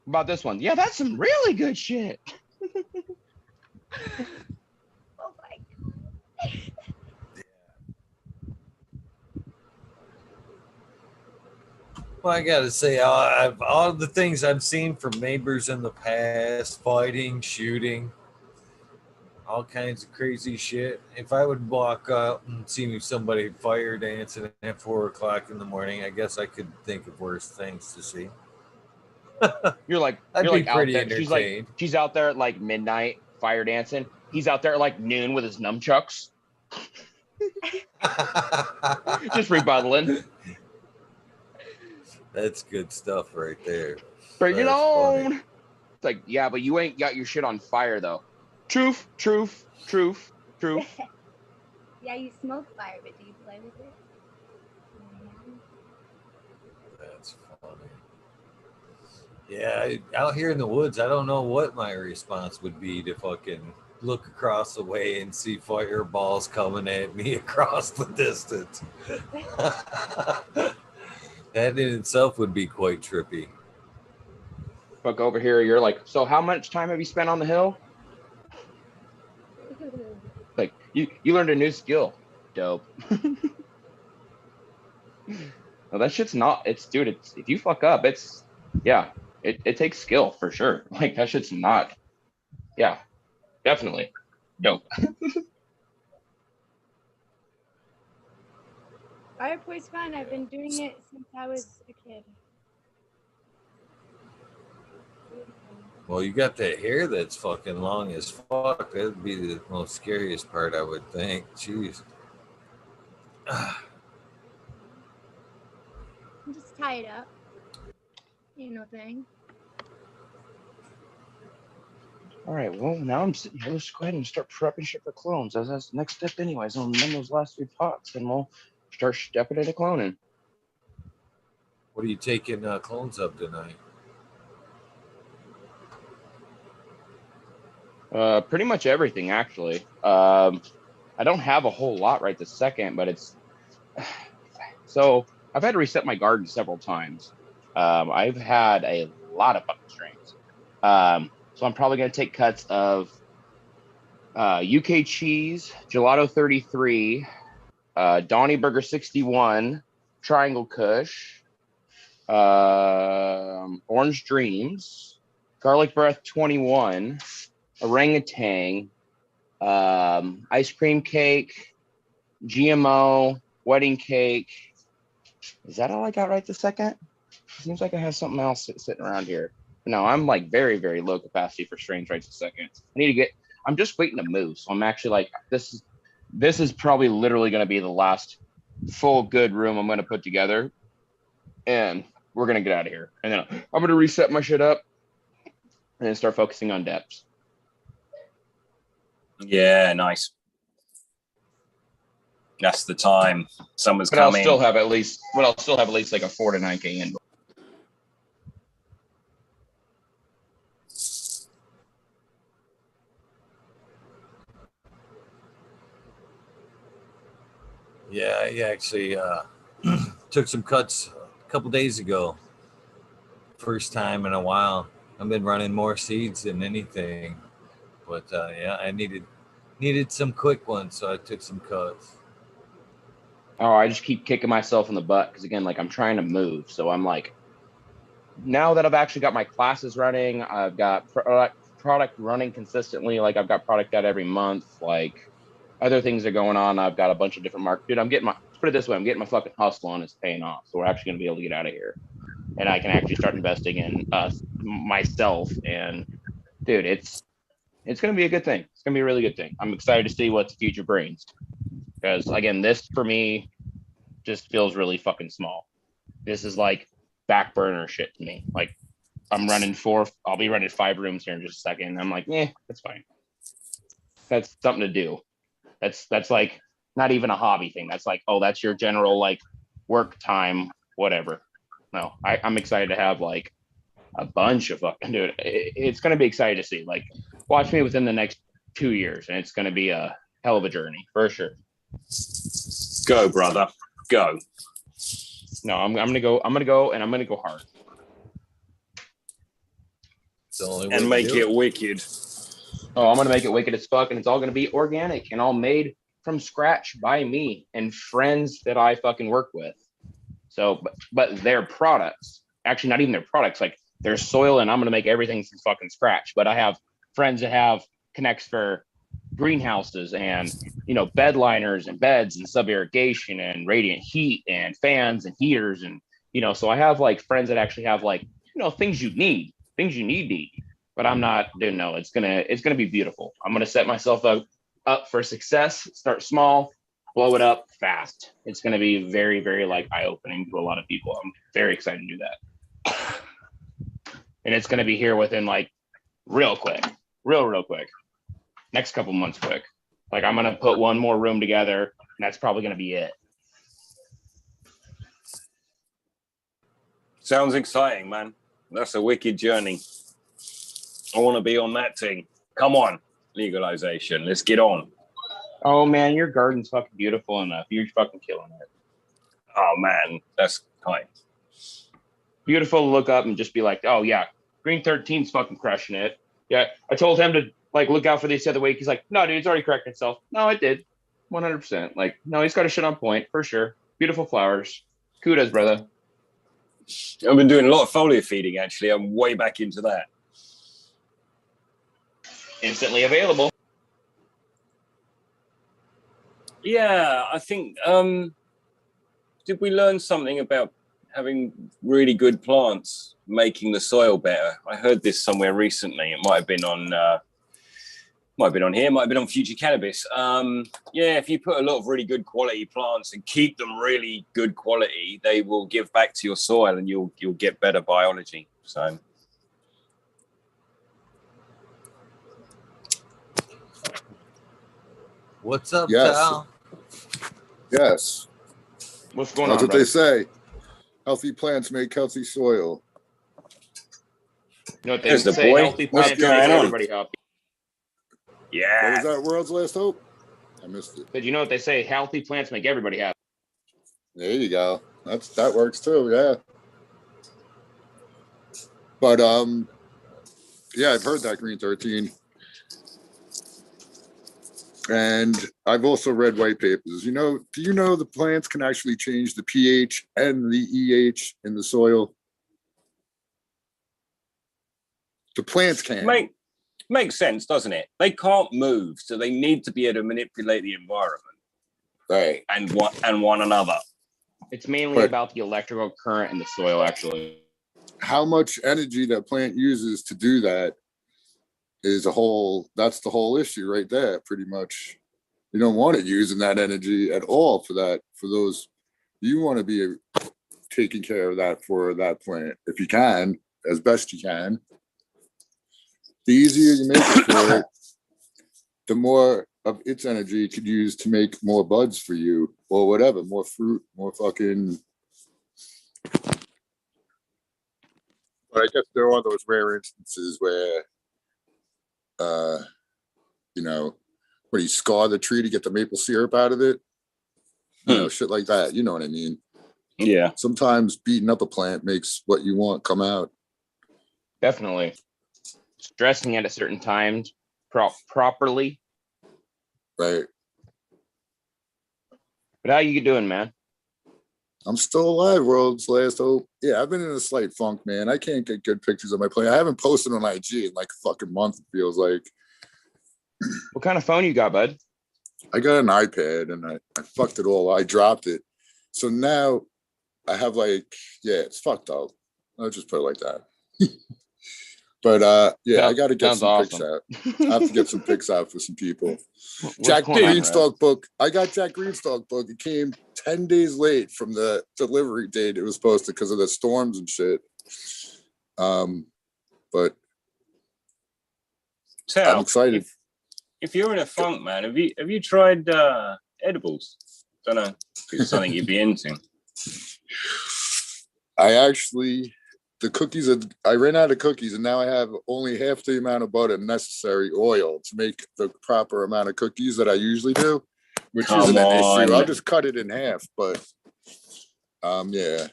S3: About this one, yeah, that's some really good shit.
S4: Oh my god.
S1: Well, I gotta say, all the things I've seen from neighbors in the past, fighting, shooting, all kinds of crazy shit. If I would walk out and see somebody fire dancing at 4 o'clock in the morning, I guess I could think of worse things to see.
S3: You're like,
S1: I'd
S3: you're
S1: be
S3: like out
S1: pretty
S3: there.
S1: entertained.
S3: She's out there at like midnight fire dancing. He's out there at like noon with his nunchucks, just rebuttaling.
S1: That's good stuff right there.
S3: Bring it
S1: That's
S3: on.
S1: funny.
S3: It's like, yeah, but you ain't got your shit on fire though. Truth.
S4: Yeah, you smoke fire, but do you play with it?
S1: That's funny. Yeah, out here in the woods, I don't know what my response would be to fucking look across the way and see fireballs coming at me across the distance. That in itself would be quite trippy.
S3: Fuck over here, you're like, so how much time have you spent on the hill? Like, you learned a new skill. Dope. No, that shit's not, dude, if you fuck up, it takes skill for sure. Like, that shit's not, yeah, definitely. Dope.
S4: Fireplace fun. I've been doing it since I was a kid.
S1: Well, you got that hair that's fucking long as fuck. That'd be the most scariest part, I would think. Jeez.
S4: Just tie it up. Ain't no thing.
S3: All right, well, now I'm sitting here. Let's go ahead and start prepping shit for clones. That's the next step anyways. I'll amend those last 3 pots, and we'll start stepping into cloning.
S1: What are you taking clones up tonight?
S3: Pretty much everything, actually. I don't have a whole lot right this second, but it's... So, I've had to reset my garden several times. I've had a lot of fucking strains. So I'm probably going to take cuts of UK Cheese, Gelato 33, Donny Burger 61, Triangle Kush, Orange Dreams, Garlic Breath 21, Orangutan, Ice Cream Cake, GMO, Wedding Cake. Is that all I got right this second? Seems like I have something else sitting around here. No, I'm like very, very low capacity for strains right this second. I'm just waiting to move. So I'm actually like, this is probably literally going to be the last full good room I'm going to put together, and we're going to get out of here. And then I'm going to reset my shit up and then start focusing on depths.
S2: Yeah, nice. That's the time. Summer's
S3: But
S2: coming.
S3: I'll still have at least like a 4 to 9K in.
S1: Yeah, I actually took some cuts a couple days ago. First time in a while. I've been running more seeds than anything, but yeah, I needed some quick ones, so I took some cuts.
S3: Oh, I just keep kicking myself in the butt because again, like I'm trying to move, so I'm like, now that I've actually got my classes running, I've got product running consistently. Like I've got product out every month. Like other things are going on. I've got a bunch of different markets. Dude, put it this way, I'm getting my fucking hustle on. It's paying off. So we're actually going to be able to get out of here. And I can actually start investing in myself. And dude, it's going to be a good thing. It's going to be a really good thing. I'm excited to see what the future brings. Because again, this for me just feels really fucking small. This is like back burner shit to me. Like I'll be running 5 rooms here in just a second. I'm like, that's fine. That's something to do. That's like not even a hobby thing. That's like, oh, that's your general like work time, whatever. No, I'm excited to have like a bunch of fucking dude. It's gonna be exciting to see. Like, watch me within the next 2 years, and it's gonna be a hell of a journey for sure.
S2: Go, brother. Go.
S3: No, I'm gonna go, and I'm gonna go hard.
S2: And make it wicked.
S3: Oh, I'm gonna make it wicked as fuck, and it's all gonna be organic and all made from scratch by me and friends that I fucking work with. So, but their products, actually not even their products, like their soil, and I'm gonna make everything from fucking scratch. But I have friends that have connects for greenhouses and bed liners and beds and sub irrigation and radiant heat and fans and heaters and so I have like friends that actually have like things you need to eat. But I'm not doing no. It's gonna be beautiful. I'm gonna set myself up for success. Start small, blow it up fast. It's gonna be very, very like eye opening to a lot of people. I'm very excited to do that, and it's gonna be here within like real quick. Next couple months quick. Like I'm gonna put one more room together, and that's probably gonna be it.
S2: Sounds exciting, man. That's a wicked journey. I want to be on that thing. Come on, legalization. Let's get on.
S3: Oh man, your garden's fucking beautiful enough. You're fucking killing it.
S2: Oh man, that's kind.
S3: Beautiful to look up and just be like, oh yeah, Green 13's fucking crushing it. Yeah, I told him to like look out for this the other week. He's like, no, dude, it's already corrected itself. No, it did, 100%. Like, no, he's got a shit on point for sure. Beautiful flowers. Kudos, brother.
S2: I've been doing a lot of foliar feeding actually. I'm way back into that.
S3: Instantly available.
S2: Yeah, I think did we learn something about having really good plants making the soil better? I heard this somewhere recently. It might have been on here, might have been on Future Cannabis. Yeah, if you put a lot of really good quality plants and keep them really good quality, they will give back to your soil and you'll get better biology. So
S1: What's up,
S5: Yes.
S1: Tal?
S5: Yes.
S3: What's going
S5: That's
S3: on,
S5: what
S3: brother?
S5: they say. Healthy plants make healthy soil.
S3: You know what they
S2: There's the
S3: say?
S2: boy.
S3: Healthy
S2: What's
S3: plants
S2: going
S3: make
S2: on?
S3: everybody happy.
S5: What
S2: yeah,
S5: was that? World's Last Hope? I missed it.
S3: But you know what they say? Healthy plants make everybody happy.
S5: There you go. That works too, yeah. But yeah, I've heard that Green 13. And I've also read white papers. Do you know the plants can actually change the pH and the EH in the soil? The plants can.
S2: makes sense, doesn't it? They can't move, so they need to be able to manipulate the environment,
S5: Right.
S2: and one another.
S3: It's mainly about the electrical current in the soil, actually.
S5: How much energy that plant uses to do that is that's the whole issue right there, pretty much. You don't want it using that energy at all for that, for those. You want to be taking care of that for that plant if you can, as best you can. The easier you make it for it, the more of its energy you could use to make more buds for you or whatever, more fruit, more fucking. But I guess there are those rare instances where, you know, where you scar the tree to get the maple syrup out of it, you know, shit like that. You know what I mean?
S2: Yeah.
S5: Sometimes beating up a plant makes what you want come out.
S3: Definitely. Stressing at a certain times properly.
S5: Right.
S3: But how you doing, man?
S5: I'm still alive, world's last hope. Yeah, I've been in a slight funk, man. I can't get good pictures of my plant. I haven't posted on IG in like a fucking month, it feels like.
S3: What kind of phone you got, bud?
S5: I got an iPad and I fucked it all. I dropped it. So now I have like, yeah, it's fucked up. I'll just put it like that. But yeah, I got to get some pics out. I have to get some pics out for some people. Jack Greenstock book. I got Jack Greenstock book. It came 10 days late from the delivery date it was supposed to because of the storms and shit. But I'm excited.
S2: If you're in a funk, man, have you tried edibles? Don't know if it's something you'd be into.
S5: The cookies I ran out of cookies and now I have only half the amount of butter necessary oil to make the proper amount of cookies that I usually do, which isn't an issue. I'll just cut it in half, but yeah.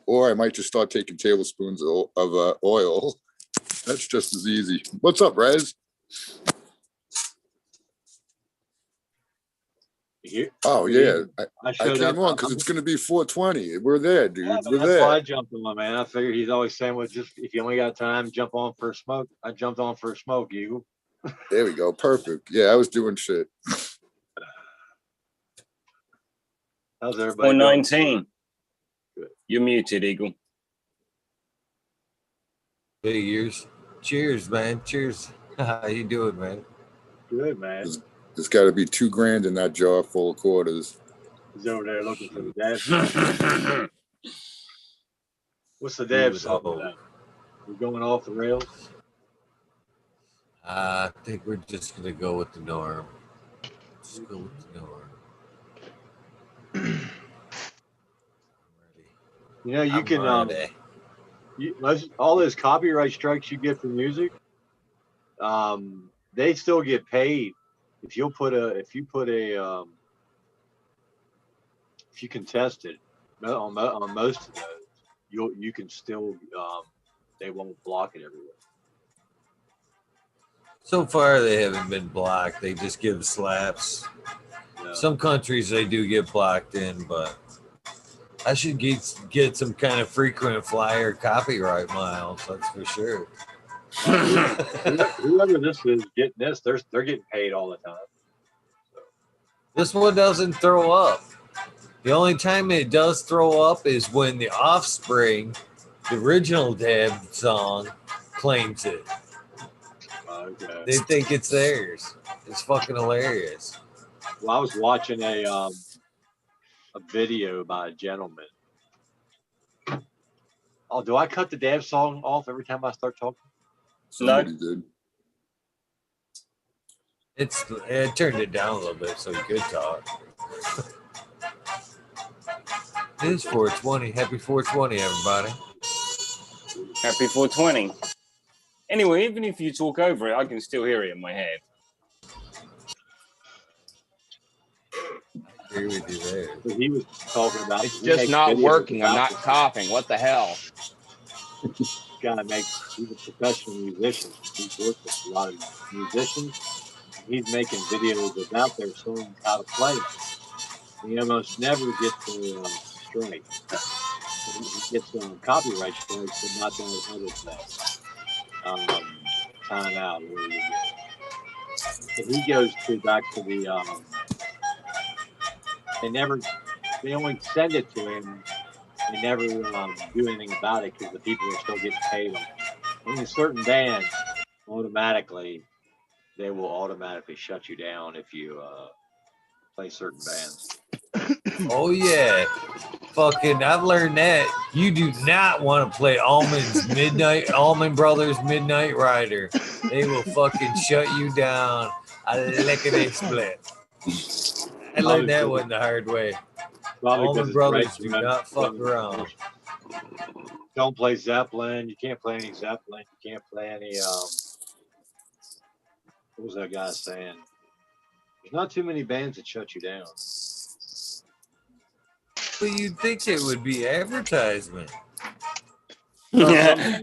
S5: Or I might just start taking tablespoons of oil. That's just as easy. What's up, Rez? Oh yeah, I came on because it's going to be 4:20. We're there, dude. We're there.
S6: That's why I jumped on, man. I figured he's always saying, "Well, just if you only got time, jump on for a smoke." I jumped on for a smoke, Eagle.
S5: There we go. Perfect. Yeah, I was doing shit.
S6: How's everybody?
S2: 419. You're muted, Eagle.
S1: Big years. Cheers, man. Cheers. How you doing, man?
S6: Good, man.
S5: There's got to be $2,000 in that jar full of quarters.
S6: He's over there looking for the dad. What's the dad song about? We're going off the rails?
S1: I think we're just going to go with the norm. Just go with the norm.
S6: You know, you can all those copyright strikes you get for music, they still get paid if you contest it on most of those. You can still they won't block it everywhere.
S1: So far, they haven't been blocked. They just give slaps. Yeah. Some countries they do get blocked in, but I should get some kind of frequent flyer copyright miles. That's for sure.
S6: Whoever this is getting this, they're getting paid all the time. So.
S1: This one doesn't throw up. The only time it does throw up is when the Offspring, the original Dab song, claims it.
S6: Okay.
S1: They think it's theirs. It's fucking hilarious.
S6: Well, I was watching a video by a gentleman. Oh, do I cut the Dab song off every time I start talking?
S5: Somebody did.
S1: It turned it down a little bit so you could talk. It is 420. Happy 420, everybody.
S2: Happy 420. Anyway, even if you talk over it, I can still hear it in my head.
S1: I agree with you there.
S6: So he was talking about
S3: it's just not working. I'm not coughing. What the hell?
S6: He's a professional musician. He's worked with a lot of musicians. He's making videos about their songs, how to play them. He almost never gets a strike. He gets copyright strikes, but not those other things. Time out. Where you get. And he goes back to the. They only send it to him. They never do anything about it because the people are still getting paid on it. In a certain band, they will automatically shut you down if you play certain bands.
S1: Oh yeah. Fucking, I've learned that you do not want to play Allman Brothers Midnight Rider. They will fucking shut you down. I lickety split. I learned that one the hard way.
S6: Probably
S1: Allman Brothers do not fuck around.
S6: Don't play Zeppelin. You can't play any Zeppelin. You can't play any. What was that guy saying? There's not too many bands that shut you down.
S1: But you'd think it would be advertisement.
S2: Yeah,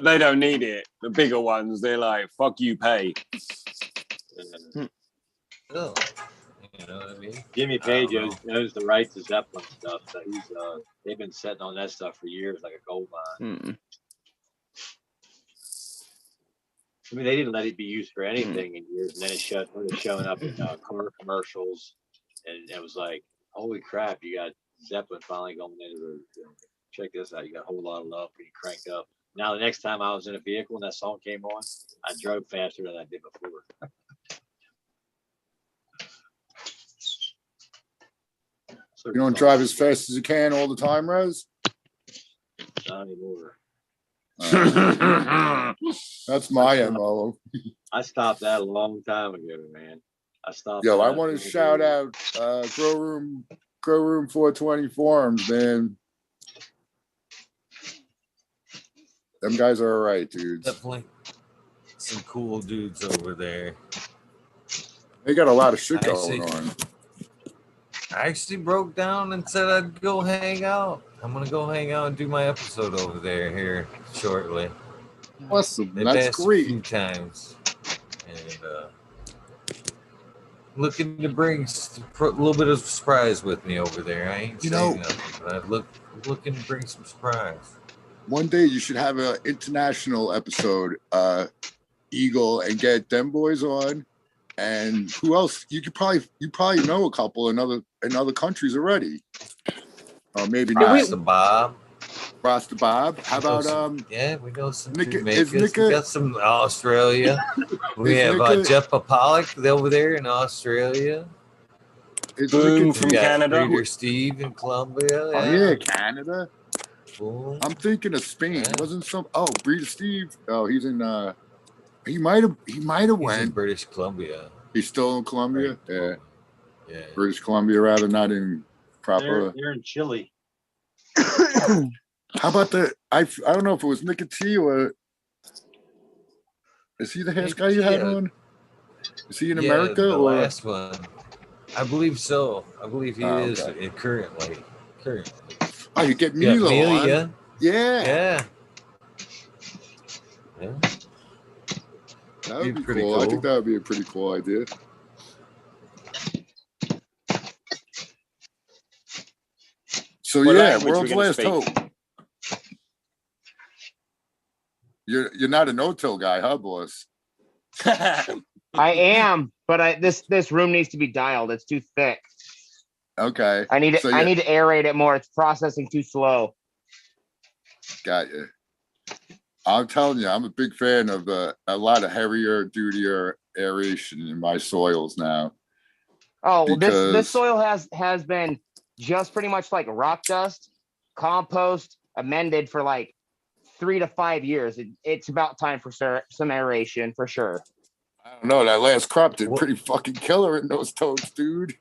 S2: they don't need it. The bigger ones, they're like, "Fuck you, pay."
S1: Oh, you know what I mean?
S6: Jimmy Page knows the rights to Zeppelin stuff. So they've been sitting on that stuff for years, like a gold mine. I mean, they didn't let it be used for anything in years, and then it started showing up in car commercials, and it was like, holy crap, you got Zeppelin finally going into check this out. You got a whole lot of love when you cranked up. Now, the next time I was in a vehicle and that song came on, I drove faster than I did before.
S5: You don't drive as fast as you can all the time, Rez?
S6: Not anymore.
S5: That's my MO.
S6: I stopped that a long time ago, man. I stopped.
S5: Yo, I want to shout out Grow Room 420 forums, man. Them guys are all right, dudes.
S1: Definitely some cool dudes over there.
S5: They got a lot of shit going on.
S1: I actually broke down and said I'd go hang out. I'm gonna go hang out and do my episode over there here shortly.
S5: Awesome.
S1: They've
S5: That's
S1: asked
S5: great.
S1: A few times, and looking to bring a little bit of surprise with me over there. I ain't saying nothing, but I'm looking to bring some surprise.
S5: One day you should have an international episode, Eagle, and get them boys on. And who else? You probably know a couple in other countries already. Or maybe not.
S1: Rasta Bob.
S5: How about
S1: yeah, we know some
S5: Nika,
S1: Jamaicans. We got some Australia. We have Jeff Pollock over there in Australia.
S2: Boom from Canada.
S1: Reader Steve in Colombia.
S5: Oh yeah, Canada.
S1: Boom.
S5: I'm thinking of Spain. Wasn't Breeder Steve? Oh, he's in he might have went.
S1: He's in British Columbia.
S5: He's still in Colombia?
S1: Yeah.
S5: British Columbia, rather, not in proper.
S6: They're in Chile.
S5: How about I don't know if it was Nick T or is he the last guy you had on? Is he in America
S1: the
S5: or
S1: last one? I believe so. I believe he is currently.
S5: Oh, you get Milo on.
S1: Yeah.
S5: Yeah. That would be cool. I think that would be a pretty cool idea. So world's last hope. You're not a no-till guy, huh, boss?
S3: I am, but this room needs to be dialed. It's too thick.
S5: Okay.
S3: I need to aerate it more. It's processing too slow.
S5: Got you. I'm telling you, I'm a big fan of a lot of heavier, dutier aeration in my soils now.
S3: Oh, well, this soil has been just pretty much like rock dust, compost, amended for like 3 to 5 years. It's about time for some aeration for sure.
S5: I don't know. That last crop did pretty fucking killer in those toads, dude.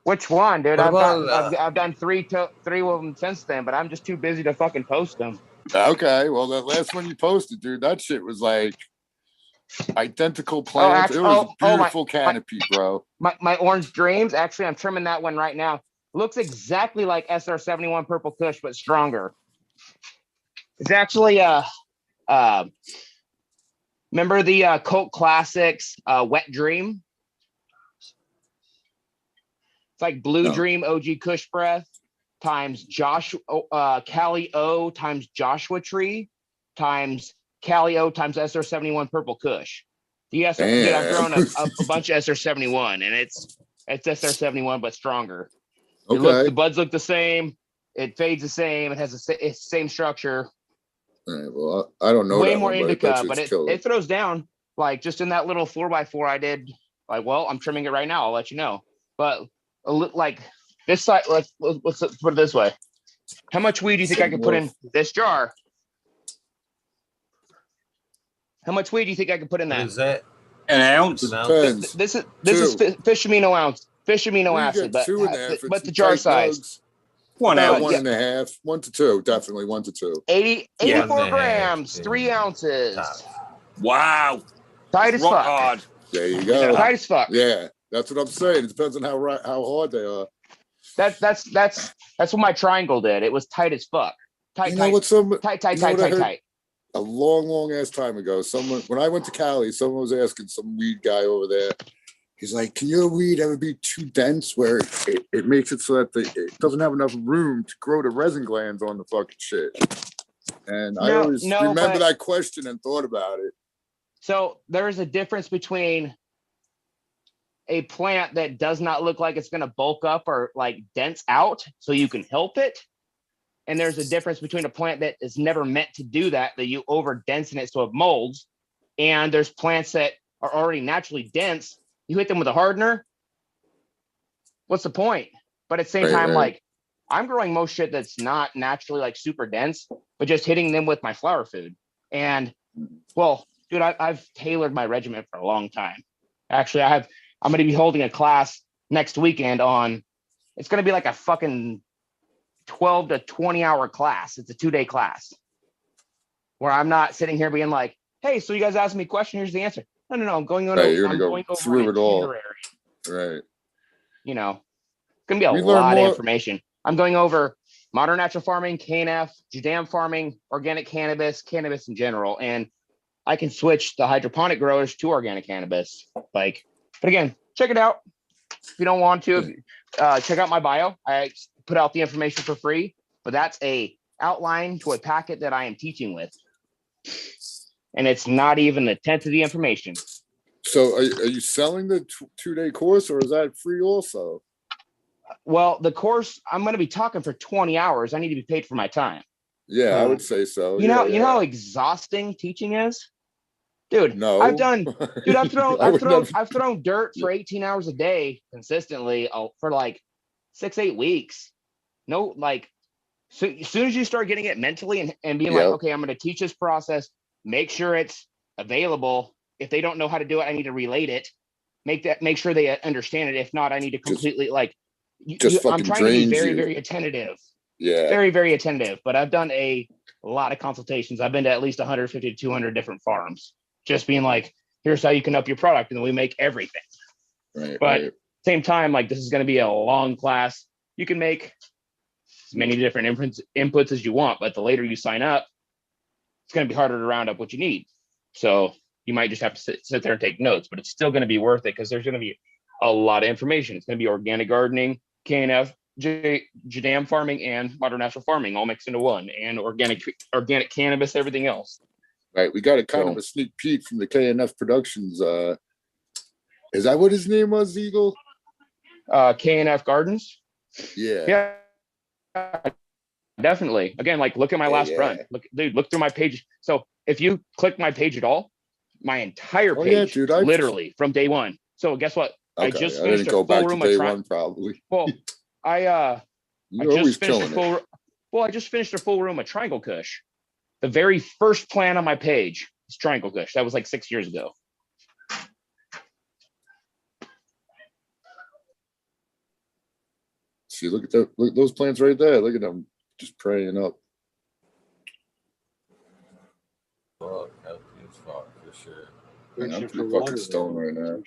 S3: Which one, dude? I've done three of them since then, but I'm just too busy to fucking post them.
S5: Okay, well, that last one you posted, dude, that shit was like identical plants. It was a beautiful canopy, bro.
S3: My orange dreams. Actually, I'm trimming that one right now. Looks exactly like SR71 Purple Kush, but stronger. It's actually remember the cult classics Wet Dream? It's like Blue Dream OG Kush Breath times Cali O times Joshua Tree times Cali O times SR71 Purple Kush. I've grown a bunch of SR71, and it's SR71 but stronger.
S5: Okay.
S3: The buds look the same. It fades the same. It has the same structure.
S5: All right, well, I don't know.
S3: Way more indica, but it throws down. Like just in that little 4x4 I did. Like, well, I'm trimming it right now. I'll let you know. but like this side. Let's put it this way. How much weed do you think I could put in this jar? How much weed do you think I could put in
S1: What
S3: that?
S1: is that?
S2: An ounce.
S1: An ounce?
S5: Depends.
S3: This is fish amino ounce, fish amino
S5: You
S3: acid,
S5: get 2.5.
S3: but
S5: It's
S3: the jar
S5: tight
S3: size.
S5: nugs.
S2: One
S5: About
S2: ounce.
S5: 1.5, 1 to 2, definitely 1 to 2.
S3: 84
S1: 1.5,
S3: grams,
S1: yeah.
S3: 3 ounces.
S1: Tops.
S2: Wow.
S3: Tight as
S2: Rock
S3: fuck.
S2: hard.
S5: There you go.
S3: Tight as fuck.
S5: Yeah, that's what I'm saying. It depends on how hard they are.
S3: That's what my triangle did. It was tight as fuck. Tight,
S5: You know what?
S3: tight.
S5: A long ass time ago, when I went to Cali, someone was asking some weed guy over there. He's like, "Can your weed ever be too dense where it makes it so that it doesn't have enough room to grow the resin glands on the fucking shit?" And I always remember that question and thought about it.
S3: So there is a difference between a plant that does not look like it's going to bulk up or like dense out so you can help it. And there's a difference between a plant that is never meant to do that you over densen it so it molds. And there's plants that are already naturally dense. You hit them with a hardener. What's the point? But at the same time, like I'm growing most shit that's not naturally like super dense, but just hitting them with my flower food. And well, dude, I've tailored my regimen for a long time. Actually, I'm going to be holding a class next weekend on, it's going to be like a fucking 12 to 20 hour class. It's a 2-day class where I'm not sitting here being like, hey, so you guys asked me a question, here's the answer. No, I'm going over,
S5: you're going
S3: over
S5: through it all.
S3: itinerary.
S5: Right.
S3: You know, it's going to be a lot of information. I'm going over modern natural farming, KNF, Judam farming, organic cannabis in general. And I can switch the hydroponic growers to organic cannabis. But again, check it out. If you don't want to, check out my bio. I put out the information for free, but that's a outline to a packet that I am teaching with. And it's not even the 10th of the information.
S5: So are you selling the 2-day course, or is that free also?
S3: Well, the course, I'm going to be talking for 20 hours. I need to be paid for my time.
S5: Yeah, I would say so.
S3: You know how exhausting teaching is? Dude,
S5: no.
S3: I've thrown dirt for 18 hours a day consistently for like 6-8 weeks. No, like, so as soon as you start getting it mentally and being like, okay, I'm going to teach this process, make sure it's available. If they don't know how to do it, I need to relate it. Make sure they understand it. If not, I need to completely I'm trying to be very, very attentive.
S5: Yeah.
S3: Very, very attentive. But I've done a lot of consultations. I've been to at least 150 to 200 different farms. Just being like, here's how you can up your product, and then we make everything.
S5: Right.
S3: But same time, like this is going to be a long class. You can make as many different inputs as you want, but the later you sign up, it's going to be harder to round up what you need. So you might just have to sit there and take notes, but it's still going to be worth it because there's going to be a lot of information. It's going to be organic gardening, KNF, Judam farming, and modern natural farming all mixed into one, and organic cannabis, everything else.
S5: Right, we got a kind of a sneak peek from the KNF Productions. Is that what his name was, Eagle?
S3: KNF Gardens.
S5: Yeah.
S3: Definitely. Again, like look at my last run. Look through my page. So if you click my page at all, my entire page, literally from day one. So guess what?
S5: Okay.
S3: I just finished a full room of
S5: one, probably.
S3: Well, I just finished a full room of Triangle Kush. The very first plant on my page is Triangle Kush. That was like 6 years ago.
S5: See, look at those plants right there. Look at them just praying up.
S1: Fuck, healthy as fuck for sure.
S5: Man, I'm pretty fucking stoned right now.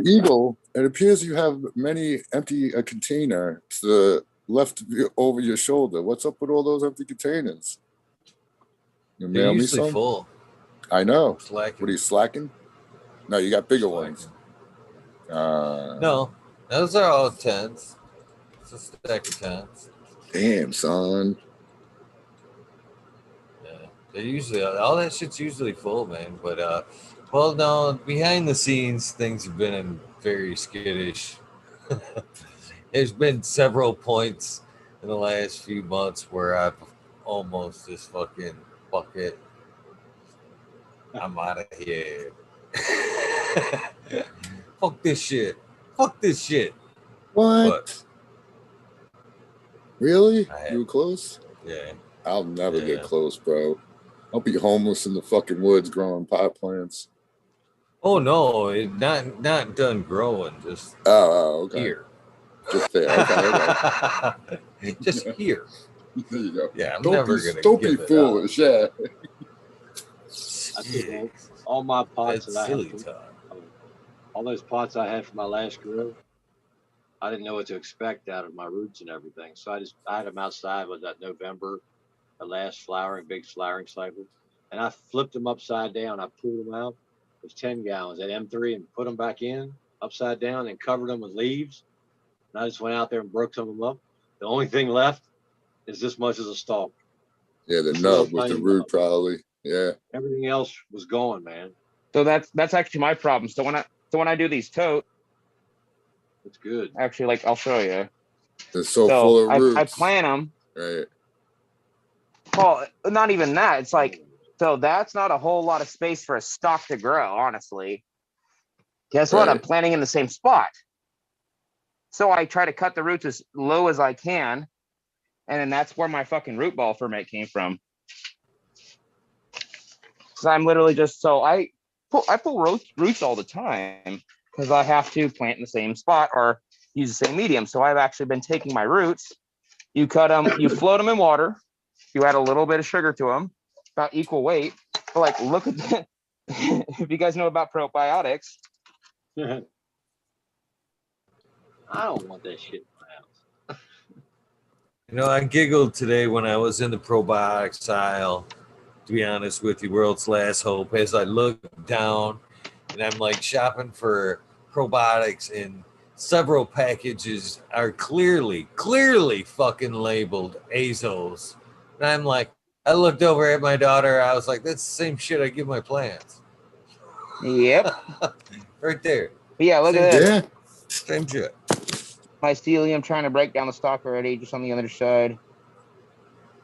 S5: Eagle, it appears you have many empty container to the left over your shoulder. What's up with all those empty containers? You
S1: They're
S5: mail me
S1: usually
S5: some?
S1: full.
S5: I know.
S1: Slacking.
S5: What are you slacking? No, you got bigger ones.
S1: No, those are all tens. It's a stack of tens.
S5: Damn, son.
S1: Yeah, they're usually all that shit's usually full, man. But well, no, behind the scenes, things have been very skittish. There's been several points in the last few months where I've almost just fucking bucket I'm out of here. Fuck this shit. Fuck this shit.
S5: What?
S1: But
S5: Really?
S1: I had-
S5: You were close?
S1: yeah.
S5: I'll never
S1: Yeah.
S5: get close, bro. I'll be homeless in the fucking woods growing pot plants.
S1: Oh no, it not done growing. Just
S5: Okay.
S1: here.
S5: Just there. Okay.
S1: Just here.
S5: There you go.
S1: Yeah, I'm
S5: Don't
S1: never
S5: be,
S1: gonna
S5: don't
S1: give
S5: be
S1: it
S5: foolish. Yeah.
S6: I think
S1: up.
S6: all my pots
S1: That's
S6: that I
S1: silly
S6: had,
S1: talk.
S6: all those pots I had for my last grow, I didn't know what to expect out of my roots and everything. So I had them outside with that November, the last big flowering cycle. And I flipped them upside down. I pulled them out. It was 10 gallons at M3 and put them back in upside down and covered them with leaves. And I just went out there and broke some of them up. The only thing left is this much as a stalk.
S5: Yeah, the
S6: This little
S5: nub with the
S6: tiny
S5: root
S6: nub.
S5: probably. Yeah.
S6: Everything else was gone, man.
S3: So that's actually my problem. So when I do these totes,
S6: It's good.
S3: actually, like I'll show you.
S5: It's so full of
S3: I
S5: roots.
S3: plant them.
S5: Right.
S3: Well, not even that. It's like, so that's not a whole lot of space for a stalk to grow, honestly. Guess what? I'm
S5: Right.
S3: planting in the same spot. So I try to cut the roots as low as I can. And then that's where my fucking root ball ferment came from. So I'm literally just, so I pull roots all the time because I have to plant in the same spot or use the same medium. So I've actually been taking my roots, you cut them, you float them in water, you add a little bit of sugar to them, about equal weight. But like, look at the, if you guys know about probiotics.
S6: I don't want that shit in my house.
S1: You know, I giggled today when I was in the probiotics aisle, to be honest with you, world's last hope, as I looked down and I'm like shopping for probiotics, and several packages are clearly fucking labeled azos. And I'm like, I looked over at my daughter, I was like, that's the same shit I give my plants.
S3: Yep.
S1: Right there.
S3: But yeah, look at this.
S5: Yeah.
S1: Same shit.
S3: Mycelium trying to break down the stalk already, just on the other side.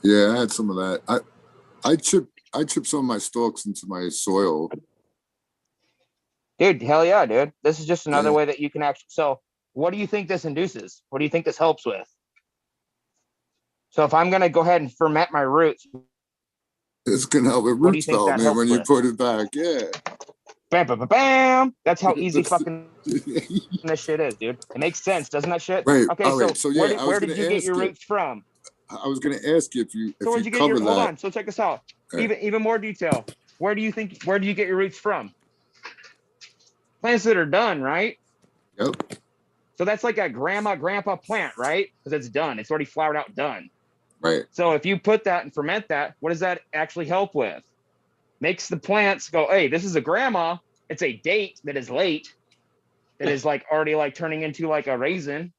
S5: Yeah, I had some of that. I chipped some of my stalks into my soil.
S3: Dude, hell yeah, dude. This is just another
S5: Yeah.
S3: way that you can actually, so what do you think this induces? What do you think this helps with? So if I'm going to go ahead and ferment my roots,
S5: It's gonna help with
S3: what do
S5: root
S3: you think that
S5: development
S3: helps
S5: when you
S3: with?
S5: put it back. Yeah.
S3: Bam, bam, bam, bam. That's how easy fucking this shit is, dude. It makes sense, doesn't that shit?
S5: Right.
S3: Okay,
S5: All right. So yeah,
S3: where did you get your roots from?
S5: I was gonna ask you if you
S3: So where'd you get
S5: cover
S3: your,
S5: that.
S3: hold on, so check this out.
S5: Right.
S3: Even more detail. Where do you get your roots from? Plants that are done, right?
S5: Yep.
S3: So that's like a grandpa plant, right? Because it's done. It's already flowered out, done.
S5: Right.
S3: So if you put that and ferment that, what does that actually help with? Makes the plants go, hey, this is a grandma. It's a date that is late, that is like already like turning into like a raisin,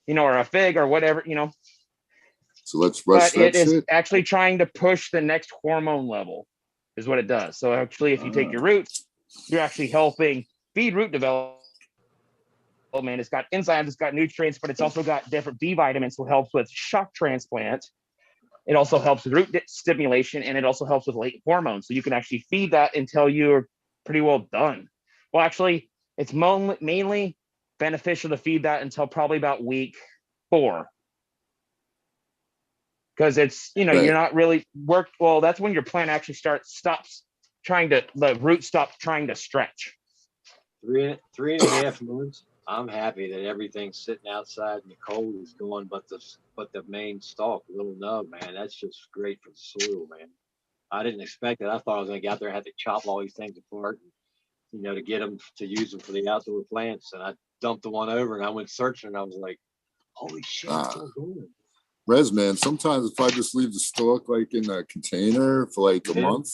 S3: or a fig or whatever,
S5: So let's rush
S3: but it
S5: that
S3: is
S5: shit.
S3: actually trying to push the next hormone level is what it does. So actually, if you take your roots, you're actually helping feed root development. It's got enzymes, it's got nutrients, but it's also got different B vitamins, so it helps with shock transplant. It also helps with root stimulation, and it also helps with latent hormones. So you can actually feed that until you're pretty well done. Well, actually, it's mainly beneficial to feed that until probably about week 4. Because it's, you're not really well, that's when your plant actually the roots stop trying to stretch.
S6: 3.5 months. I'm happy that everything's sitting outside and the cold is going, but the main stalk, little nub, man, that's just great for the soil, man. I didn't expect it. I thought I was gonna get out there and have to chop all these things apart, and, to get them to use them for the outdoor plants. And I dumped the one over and I went searching and I was like, holy shit, it's all going.
S5: Res, man, sometimes if I just leave the stalk like in a container for like a month,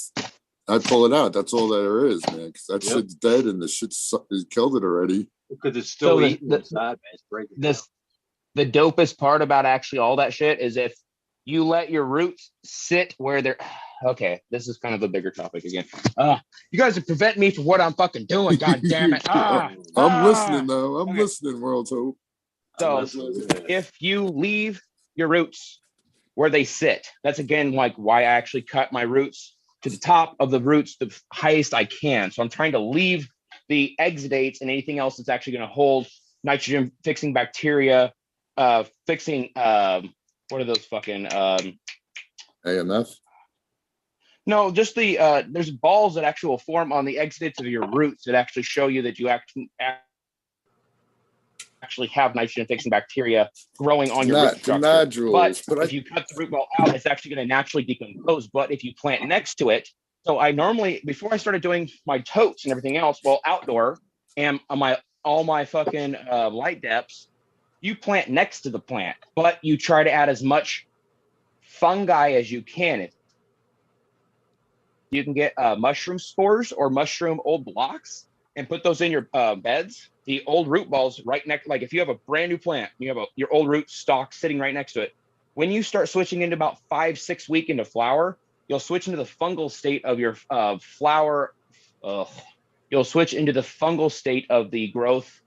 S5: I pull it out. That's all there is, man, because that shit's dead and the shit's killed it already.
S6: Because it's still eating inside, man. It's breaking down.
S3: The dopest part about actually all that shit is if you let your roots sit where they're, okay, this is kind of a bigger topic again. You guys are preventing me from what I'm fucking doing, god damn it.
S5: I'm listening though. I'm listening, World's Hope.
S3: So if you leave your roots where they sit, that's again like why I actually cut my roots to the top of the roots the highest I can. So I'm trying to leave the exudates and anything else that's actually going to hold nitrogen fixing bacteria, fixing what are those fucking
S5: AMF.
S3: no, just the there's balls that actually will form on the exudates of your roots that actually show you that you actually have nitrogen fixing bacteria growing on your root structure.
S5: Nodules,
S3: but if you cut the root ball out, it's actually going to naturally decompose. But if you plant next to it, so I normally, before I started doing my totes and everything else, well, outdoor and all my fucking light depths, you plant next to the plant, but you try to add as much fungi as you can. If you can get mushroom spores or mushroom old blocks and put those in your beds, the old root balls right next, like if you have a brand new plant, you have your old root stock sitting right next to it. When you start switching into about 5-6 weeks into flower, you'll switch into the fungal state of your flower. You'll switch into the fungal state of the growth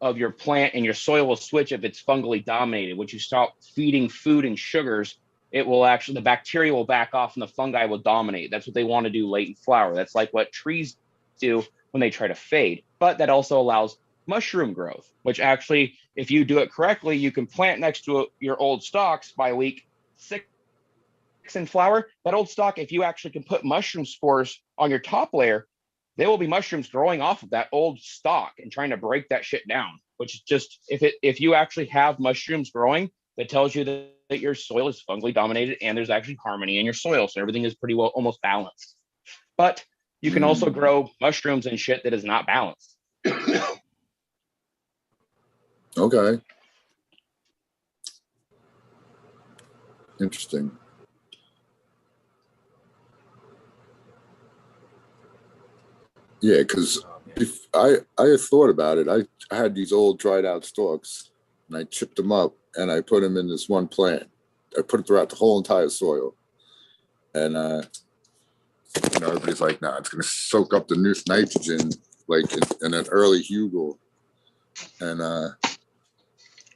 S3: of your plant, and your soil will switch if it's fungally dominated. Once you stop feeding food and sugars, it will actually, the bacteria will back off and the fungi will dominate. That's what they want to do late in flower. That's like what trees do when they try to fade. But that also allows mushroom growth, which actually, if you do it correctly, you can plant next to your old stalks by week 6 in flower. That old stalk, if you actually can put mushroom spores on your top layer, there will be mushrooms growing off of that old stalk and trying to break that shit down, which is just, if you actually have mushrooms growing, that tells you that your soil is fungally dominated and there's actually harmony in your soil. So everything is pretty well almost balanced. But you can also grow mushrooms and shit that is not balanced.
S5: Okay. Interesting. Yeah, because I had thought about it. I had these old dried out stalks, and I chipped them up, and I put them in this one plant. I put it throughout the whole entire soil, and everybody's like, "Nah, it's gonna soak up the new nitrogen like in an early hugel," and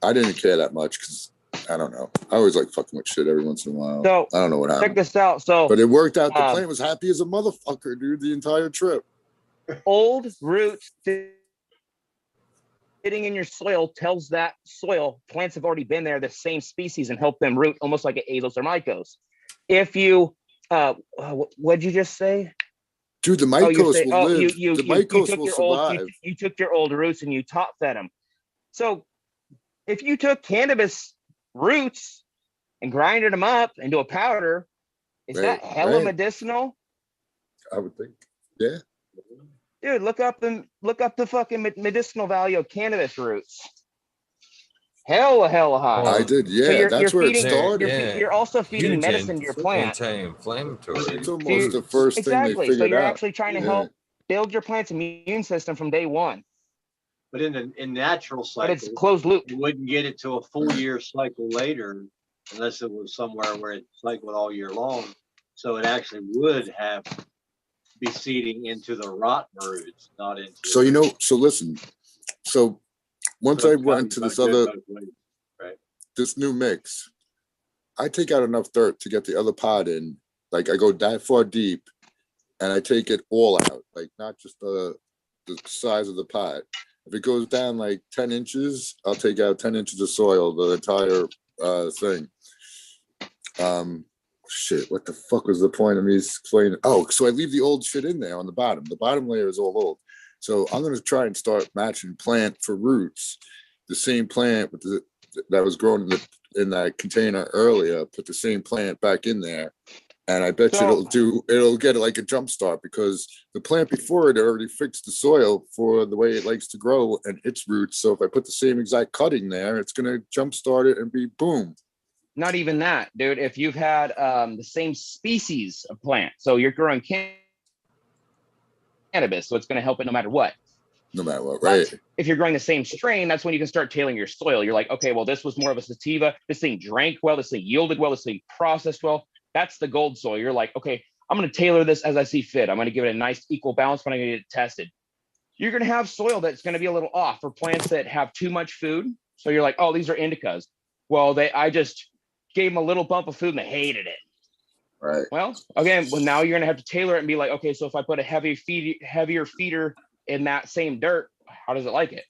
S5: I didn't care that much because I don't know. I always like fucking with shit every once in a while.
S3: So
S5: I don't know what happened.
S3: Check this out. So,
S5: but it worked out. The plant was happy as a motherfucker, dude, the entire trip.
S3: Old roots sitting in your soil tells that soil plants have already been there, the same species, and help them root, almost like an Azos or Mycos. If you, what'd you just say?
S5: Dude, the Mycos will live. The Mycos will survive.
S3: You took your old roots and you top fed them. So if you took cannabis roots and grinded them up into a powder, is that hella medicinal?
S5: I would think, yeah.
S3: Dude, look up the fucking medicinal value of cannabis roots. Hella high.
S5: I did, yeah.
S3: So
S5: that's where it started.
S3: You're also feeding medicine to your plant.
S1: Anti-inflammatory.
S5: It's almost the first thing they figured out.
S3: So you're actually trying to help build your plant's immune system from day one.
S6: But in natural cycle,
S3: but it's closed loop.
S6: You wouldn't get it to a full year cycle later, unless it was somewhere where it cycled all year long. So it actually would be seeding into the rotten roots, not into.
S5: So so listen. So once I went to this this new mix, I take out enough dirt to get the other pot in. Like I go that far deep, and I take it all out, like not just the size of the pot. If it goes down like 10 inches, I'll take out 10 inches of soil, the entire thing. Shit, what the fuck was the point of me explaining? Oh, so I leave the old shit in there on the bottom. The bottom layer is all old. So I'm going to try and start matching plant for roots. The same plant that was grown in that container earlier, put the same plant back in there. And I bet you it'll get like a jump start because the plant before it already fixed the soil for the way it likes to grow and its roots. So if I put the same exact cutting there, it's going to jump start it and be boom.
S3: Not even that, dude. If you've had the same species of plant, so you're growing cannabis, so it's going to help it no matter what.
S5: No matter what, right?
S3: But if you're growing the same strain, that's when you can start tailoring your soil. You're like, okay, well, this was more of a sativa. This thing drank well. This thing yielded well. This thing processed well. That's the gold soil. You're like, okay, I'm going to tailor this as I see fit. I'm going to give it a nice equal balance when I get it tested. You're going to have soil that's going to be a little off for plants that have too much food. So you're like, oh, these are indicas. Well, I just gave them a little bump of food and they hated it.
S5: Right.
S3: Well, again, well, now you're gonna have to tailor it and be like, okay, so if I put a heavier feeder in that same dirt, how does it like it?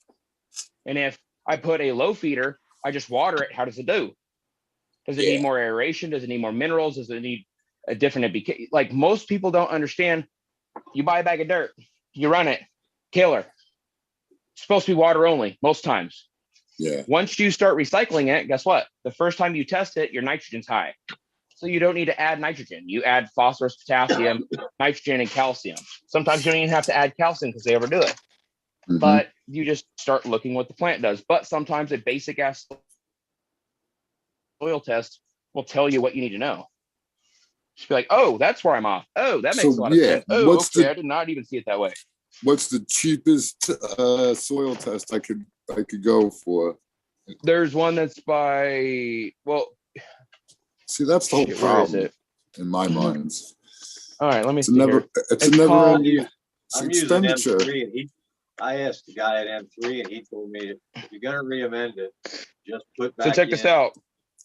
S3: And if I put a low feeder, I just water it, how does it do? Does it need more aeration? Does it need more minerals? Does it need a different NPK? Like most people don't understand. You buy a bag of dirt, you run it, killer. It's supposed to be water only most times.
S5: Yeah.
S3: Once you start recycling it, guess what? The first time you test it, your nitrogen's high. So you don't need to add nitrogen. You add phosphorus, potassium, nitrogen, and calcium. Sometimes you don't even have to add calcium because they overdo it.
S5: Mhm.
S3: But you just start looking what the plant does. But sometimes a basic ass soil test will tell you what you need to know. Just be like, oh, that's where I'm off. Oh, that makes a lot of sense. Oh, okay, I did not even see it that way.
S5: What's the cheapest soil test I could go for?
S3: There's one that's by, well,
S5: see, that's the whole
S3: shit,
S5: problem in my mind.
S3: All right, let me
S5: It's
S3: see
S5: never.
S3: here.
S5: It's a never
S3: called-
S5: ending
S6: I'm using
S5: expenditure.
S6: M3, and I asked the guy at M3, and he told me if you're gonna re-amend it, just put back.
S3: So check this out.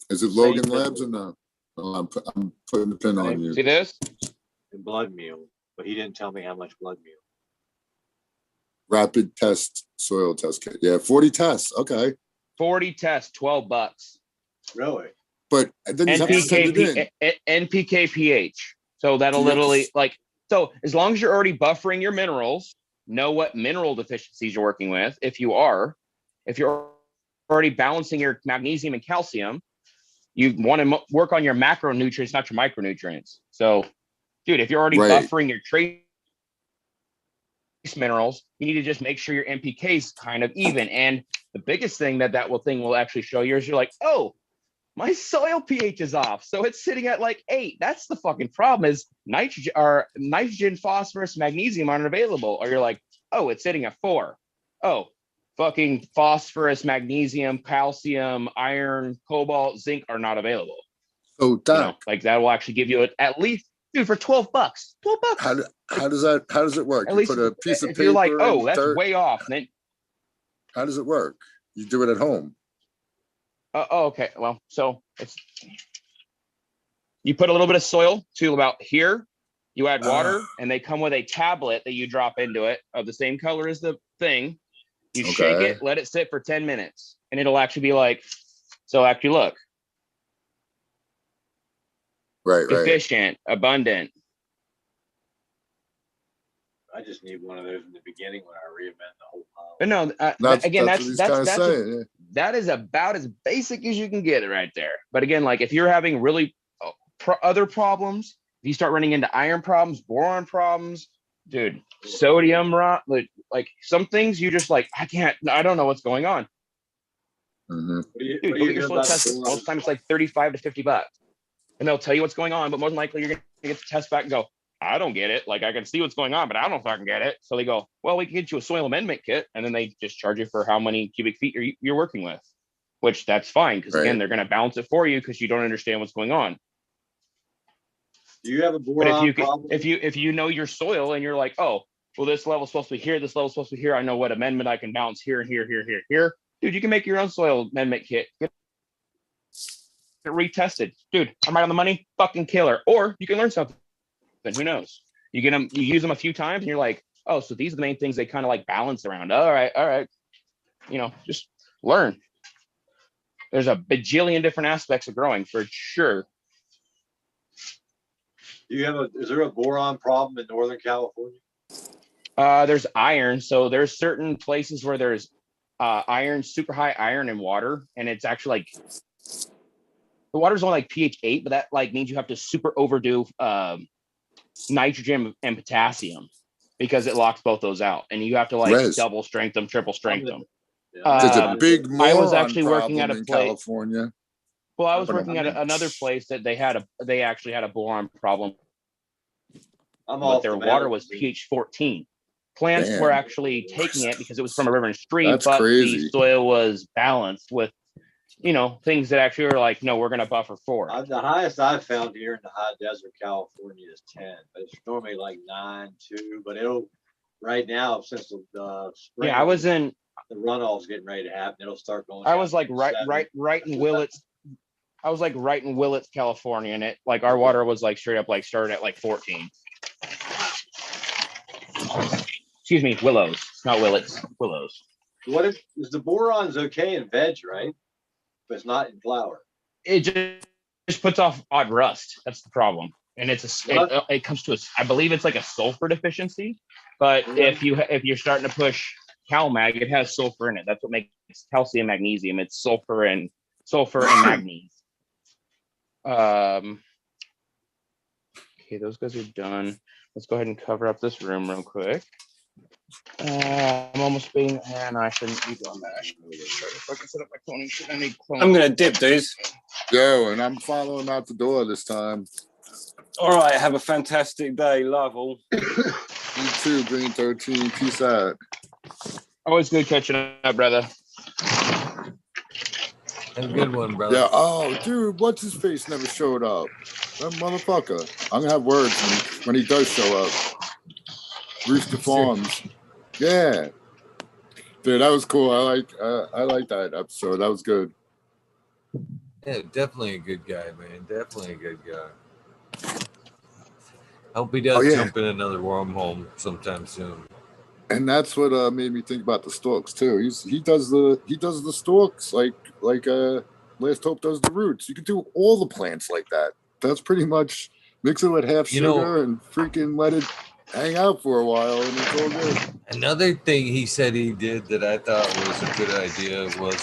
S5: Is it
S6: Same
S5: Logan Labs or no? Oh, I'm putting the pin on you.
S3: See this?
S6: And blood meal, but he didn't tell me how much blood meal.
S5: Rapid test soil test kit. Yeah, 40 tests. Okay.
S3: 40 tests, $12.
S6: Really?
S5: But then you have to send it in.
S3: NPK pH. So that'll
S5: Do you have to
S3: literally so as long as you're already buffering your minerals, know what mineral deficiencies you're working with. If you're already balancing your magnesium and calcium, you want to work on your macronutrients, not your micronutrients. So, dude, if you're already buffering your trace minerals, you need to just make sure your NPK is kind of even. And the biggest thing that thing will actually show you is you're like, oh, my soil pH is off. So it's sitting at like 8. That's the fucking problem is nitrogen, phosphorus, magnesium aren't available. Or you're like, oh, it's sitting at 4. Oh, fucking phosphorus, magnesium, calcium, iron, cobalt, zinc are not available.
S5: So Doc,
S3: like that will actually give you at least, dude, for $12. $12.
S5: How does it work?
S3: At
S5: You
S3: least
S5: put a piece of
S3: if
S5: paper.
S3: You're like, oh, that's
S5: dirt.
S3: way off. Then
S5: how does it work? You do it at home.
S3: Okay. Well, so you put a little bit of soil to about here. You add water, and they come with a tablet that you drop into it of the same color as the thing. You shake it, let it sit for 10 minutes, and it'll actually be like, so actually look.
S5: Right.
S3: Efficient, abundant.
S6: I just need one of those in the beginning when I re-amend the whole pile.
S3: But no, that is about as basic as you can get it right there. But again, like if you're having really other problems, if you start running into iron problems, boron problems, dude, sodium, like some things you just like, I don't know what's going on.
S5: Mm-hmm.
S3: Dude, go get your soil test. Most times it's like $35 to $50. And they'll tell you what's going on, but more than likely you're gonna get the test back and go, I don't get it. Like I can see what's going on, but I don't know if I can get it. So they go, well, we can get you a soil amendment kit, and then they just charge you for how many cubic feet you're working with, which that's fine because again, they're gonna balance it for you because you don't understand what's going on.
S6: Do you have a boron problem?
S3: If you know your soil and you're like, oh, well, this level's supposed to be here, this level's supposed to be here. I know what amendment I can balance here and here, here. Dude, you can make your own soil amendment kit. Get retested. Dude, I'm right on the money. Fucking killer. Or you can learn something. Who knows? You get them, you use them a few times, and you're like, oh, so these are the main things they kind of like balance around. All right. Just learn. There's a bajillion different aspects of growing for sure.
S6: Is there a boron problem in Northern California?
S3: There's iron. So there's certain places where there's iron, super high iron in water, and it's actually like the water's only like pH 8, but that like means you have to super overdo nitrogen and potassium because it locks both those out, and you have to like double strength them, triple strength them.
S5: There's a big moron
S3: I was actually working at a place,
S5: California.
S3: Well, I was working at another place that they actually had a boron problem. But their water was pH 14. Plants were actually taking it because it was from a river and stream,
S5: That's
S3: but
S5: crazy.
S3: the soil was balanced with, things that actually are like, no, we're going to buffer 4.
S6: The highest I've found here in the high desert California is 10, but it's normally like 9, 2. But right now since the spring,
S3: I was in
S6: the runoff's getting ready to happen. It'll start going.
S3: I was like right in Willits. I was like right in Willits, California, and it like our water was like straight up like started at like 14. Excuse me, Willows, not Willits, Willows.
S6: What is the boron's okay in veg, right? But it's not in flour.
S3: It just puts off odd rust. That's the problem, and it comes to I believe it's like a sulfur deficiency. But if you're starting to push CalMag, it has sulfur in it. That's what makes calcium magnesium. It's sulfur and manganese. Okay, those guys are done. Let's go ahead and cover up this room real quick. I'm almost being, and I shouldn't be doing that. I should really try to fucking set up my cloning shit. I need cloning.
S2: I'm gonna dip, dudes.
S5: Yo, and I'm following out the door this time.
S2: All right, have a fantastic day. Love all.
S5: You too, Green 13. Peace out.
S3: Always good catching up, brother.
S1: Have a good one, brother.
S5: Yeah. Oh, dude, what's his face never showed up? That motherfucker. I'm gonna have words when he does show up. Rooster Farms. Yeah. Dude, that was cool. I like that episode. That was good.
S1: Yeah, definitely a good guy, man. Definitely a good guy. Hope he does jump in another wormhole sometime soon.
S5: And that's what made me think about the stalks too. He does the stalks like Last Hope does the roots. You can do all the plants like that. That's pretty much mix it with half sugar and freaking let it hang out for a while, and it's all good.
S1: Another thing he said he did that I thought was a good idea was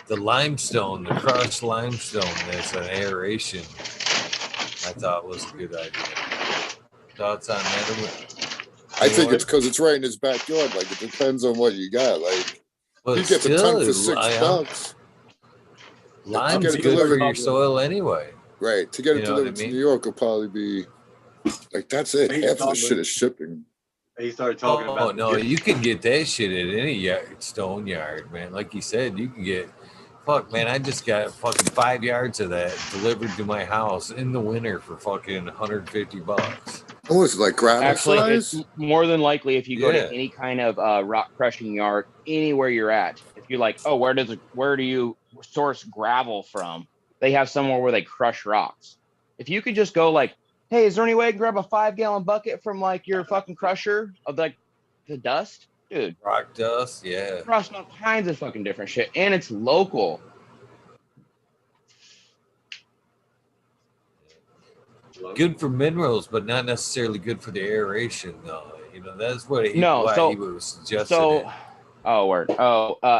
S1: the limestone, the crushed limestone as an aeration. I thought was a good idea. Thoughts on that?
S5: I think it's because it's right in his backyard. Like, it depends on what you got. Like,
S1: but
S5: you get the ton for $6.
S1: Lime's good for your soil anyway.
S5: Right. To get it delivered to New York will probably be like, that's it. Half of the shit is shipping.
S6: He started talking about.
S1: Oh no, you can get that shit at any stone yard, man. Like you said, you can get. Fuck, man, I just got fucking 5 yards of that delivered to my house in the winter for fucking $150.
S5: Oh, it's like gravel
S3: Actually,
S5: size?
S3: it's more than likely if you go to any kind of rock crushing yard, anywhere you're at. If you're like, oh, where do you source gravel from? They have somewhere where they crush rocks. If you could just go like, hey, is there any way I can grab a 5-gallon bucket from like your fucking crusher of like the dust? Dude.
S1: Rock dust, yeah.
S3: Crushing all kinds of fucking different shit. And it's local.
S1: Good for minerals, but not necessarily good for the aeration, though. You know, that's what he was suggesting.
S3: So,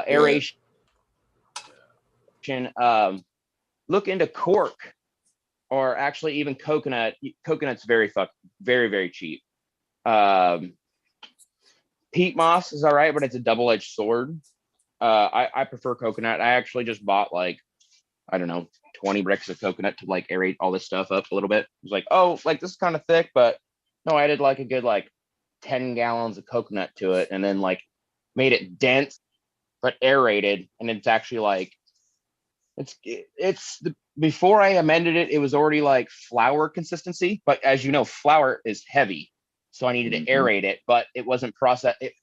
S3: aeration. Look into cork, or actually even coconut. Coconut's very, very cheap. Peat moss is all right, but it's a double-edged sword. I prefer coconut. I actually just bought like, I don't know, 20 bricks of coconut to like aerate all this stuff up a little bit. It was like, oh, like this is kind of thick, but no, I did like a good like 10 gallons of coconut to it, and then like made it dense but aerated, and it's actually like before I amended it, it was already like flour consistency, but as you know, flour is heavy. So I needed to aerate it, but it wasn't processed. It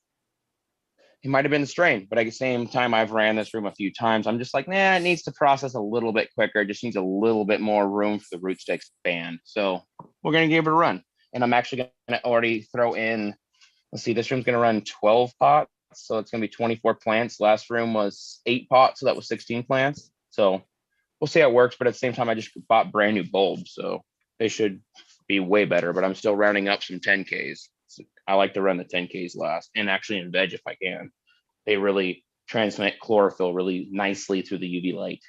S3: might have been the strain, but at the same time, I've ran this room a few times. I'm just like, nah, it needs to process a little bit quicker. It just needs a little bit more room for the roots to expand. So we're going to give it a run. And I'm actually going to already throw in, let's see, this room's going to run 12 pots. So it's going to be 24 plants. Last room was 8 pots. So that was 16 plants. So we'll see how it works. But at the same time, I just bought brand new bulbs. So they should be way better, but I'm still rounding up some 10Ks. So I like to run the 10Ks last, and actually in veg if I can. They really transmit chlorophyll really nicely through the UV light.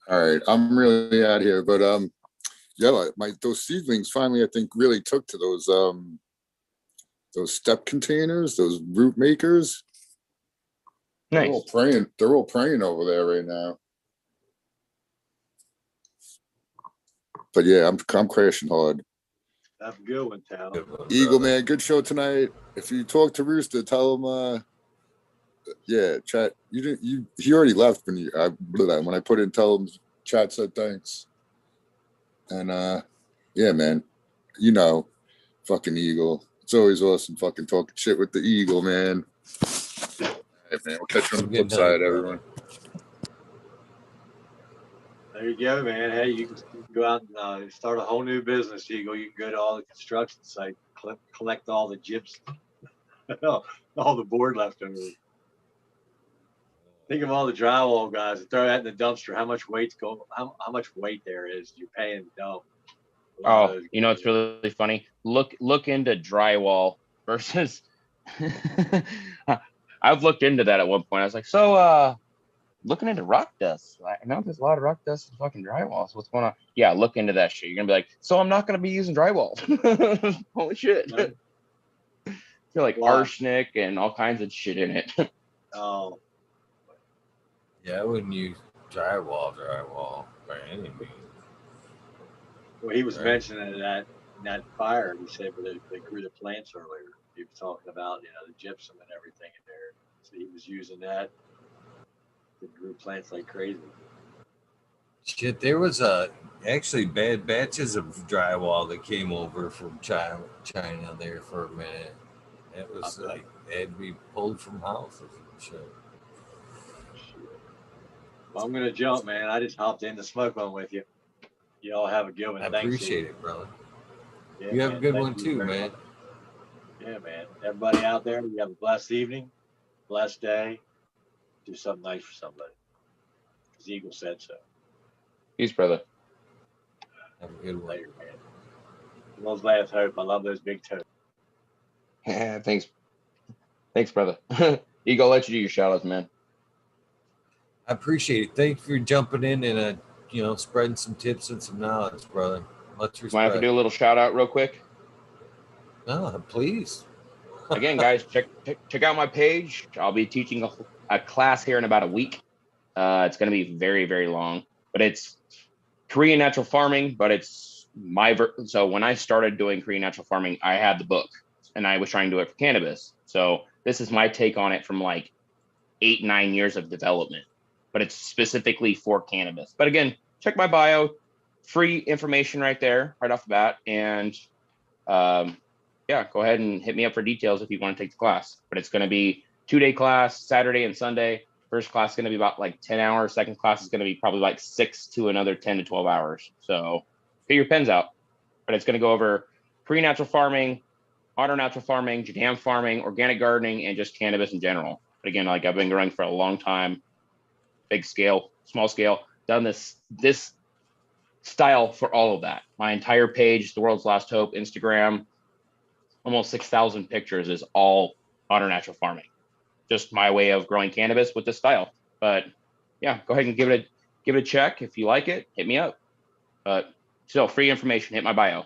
S5: All right, I'm really out here, but yeah, those seedlings finally, I think, really took to those step containers, those root makers.
S3: Nice.
S5: They're all praying over there right now. But yeah, I'm crashing hard.
S6: Have a good one, Tal.
S5: Eagle man, good show tonight. If you talk to Rooster, tell him chat. He already left when I put in, tell him chat said thanks. And yeah, man. You know, fucking Eagle. It's always awesome fucking talking shit with the Eagle, man. Hey, man, we'll catch you on the
S1: Good
S5: flip side,
S1: night,
S5: everyone.
S6: There you go, man. Hey, you can go out and start a whole new business, Eagle. You can go to all the construction sites, collect all the gypsum, all the board leftovers. Think of all the drywall guys that throw that in the dumpster. How much weight's go? How much weight there is you're paying to dump. A lot of
S3: Oh,
S6: those
S3: you know it's
S6: guys.
S3: really funny. Look into drywall versus. I've looked into that at one point. I was like, so looking into rock dust. I know there's a lot of rock dust in fucking drywall. So what's going on? Yeah, look into that shit. You're gonna be like, so I'm not gonna be using drywall. Holy shit.
S6: No?
S3: Feel like
S6: Why?
S3: arsenic and all kinds of shit in it.
S6: Oh,
S1: Yeah, I wouldn't use drywall by any means.
S6: well, he was
S1: Right.
S6: mentioning that fire. He said, but they grew the plants earlier. He was talking about the gypsum and everything in there. So he was using that. It grew plants like crazy.
S1: Shit, there was actually bad batches of drywall that came over from China there for a minute. It was
S6: Okay.
S1: like they had to be pulled from houses and shit.
S6: Well, I'm gonna jump, man. I just hopped in to smoke one with you. You all have a good one.
S1: I
S6: Thanks,
S1: appreciate
S6: Steve.
S1: it, brother.
S6: Yeah,
S1: You have a
S6: man.
S1: good
S6: Thank
S1: one
S6: you
S1: too,
S6: very
S1: man.
S6: much. Yeah, man. Everybody out there, you have a blessed evening, blessed day. Do something nice for somebody. Because Eagle said so.
S3: Peace, brother.
S1: Have a good one.
S6: Later, man. World's last hope. I love those big toes.
S3: Yeah, thanks, brother. Eagle, I'll let you do your shout outs, man.
S1: I appreciate it. Thanks for jumping in and spreading some tips and some knowledge, brother. Much
S3: Might have to
S1: respect.
S3: do a little shout out real quick.
S1: No, please.
S3: Again, guys, check out my page. I'll be teaching a class here in about a week. It's going to be very, very long, but it's Korean natural farming. But it's so when I started doing Korean natural farming, I had the book and I was trying to do it for cannabis. So this is my take on it from like 8-9 years of development, but it's specifically for cannabis. But again, check my bio, free information right there, right off the bat, and yeah, go ahead and hit me up for details if you want to take the class. But it's going to be 2-day class, Saturday and Sunday. First class is going to be about like 10 hours. Second class is going to be probably like 6 to another 10 to 12 hours. So get your pens out. But it's going to go over pre-natural farming, modern natural farming, jadam farming, organic gardening, and just cannabis in general. But again, like I've been growing for a long time, big scale, small scale, done this style for all of that. My entire page, The World's Last Hope, Instagram, almost 6,000 pictures is all modern natural farming. Just my way of growing cannabis with this style. But yeah, go ahead and give it a check. If you like it, hit me up. But still, free information, hit my bio.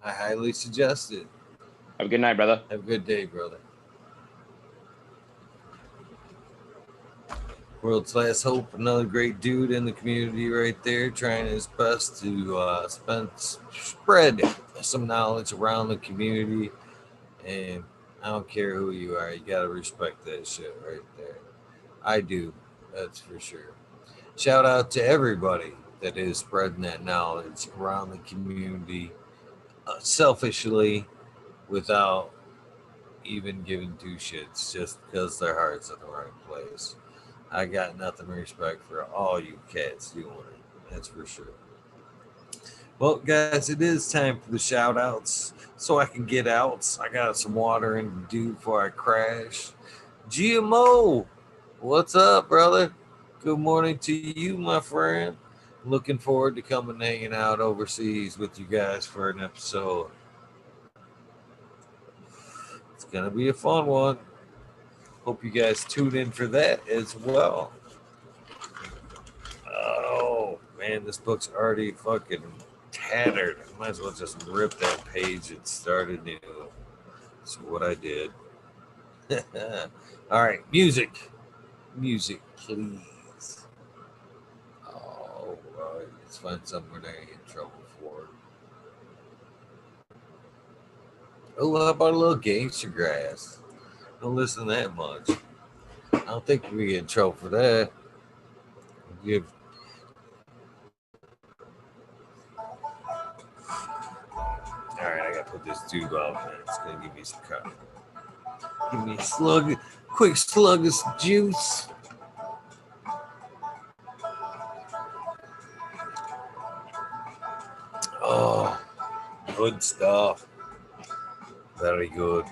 S1: I highly suggest it.
S3: Have a good night, brother.
S1: Have a good day, brother. World's Last Hope, another great dude in the community right there, trying his best to spread some knowledge around the community. And I don't care who you are, you gotta respect that shit right there. I do, that's for sure. Shout out to everybody that is spreading that knowledge around the community selfishly, without even giving two shits, just because their heart's in the right place. I got nothing but respect for all you cats doing it. That's for sure. Well, guys, it is time for the shout outs so I can get out. I got some water in to do before I crash. GMO, what's up, brother? Good morning to you, my friend. Looking forward to coming and hanging out overseas with you guys for an episode. It's going to be a fun one. Hope you guys tune in for that as well. Oh, man, this book's already fucking tattered. I might as well just rip that page and start anew. That's what I did. All right, music. Music, please. All right, let's find somewhere that I ain't in trouble for. Oh, how about a little gangster grass? Don't listen that much. I don't think we get in trouble for that. Give. All right, I gotta put this tube up, man. It's gonna give me some cut. Give me a slug, quick slug of juice. Oh, good stuff. Very good.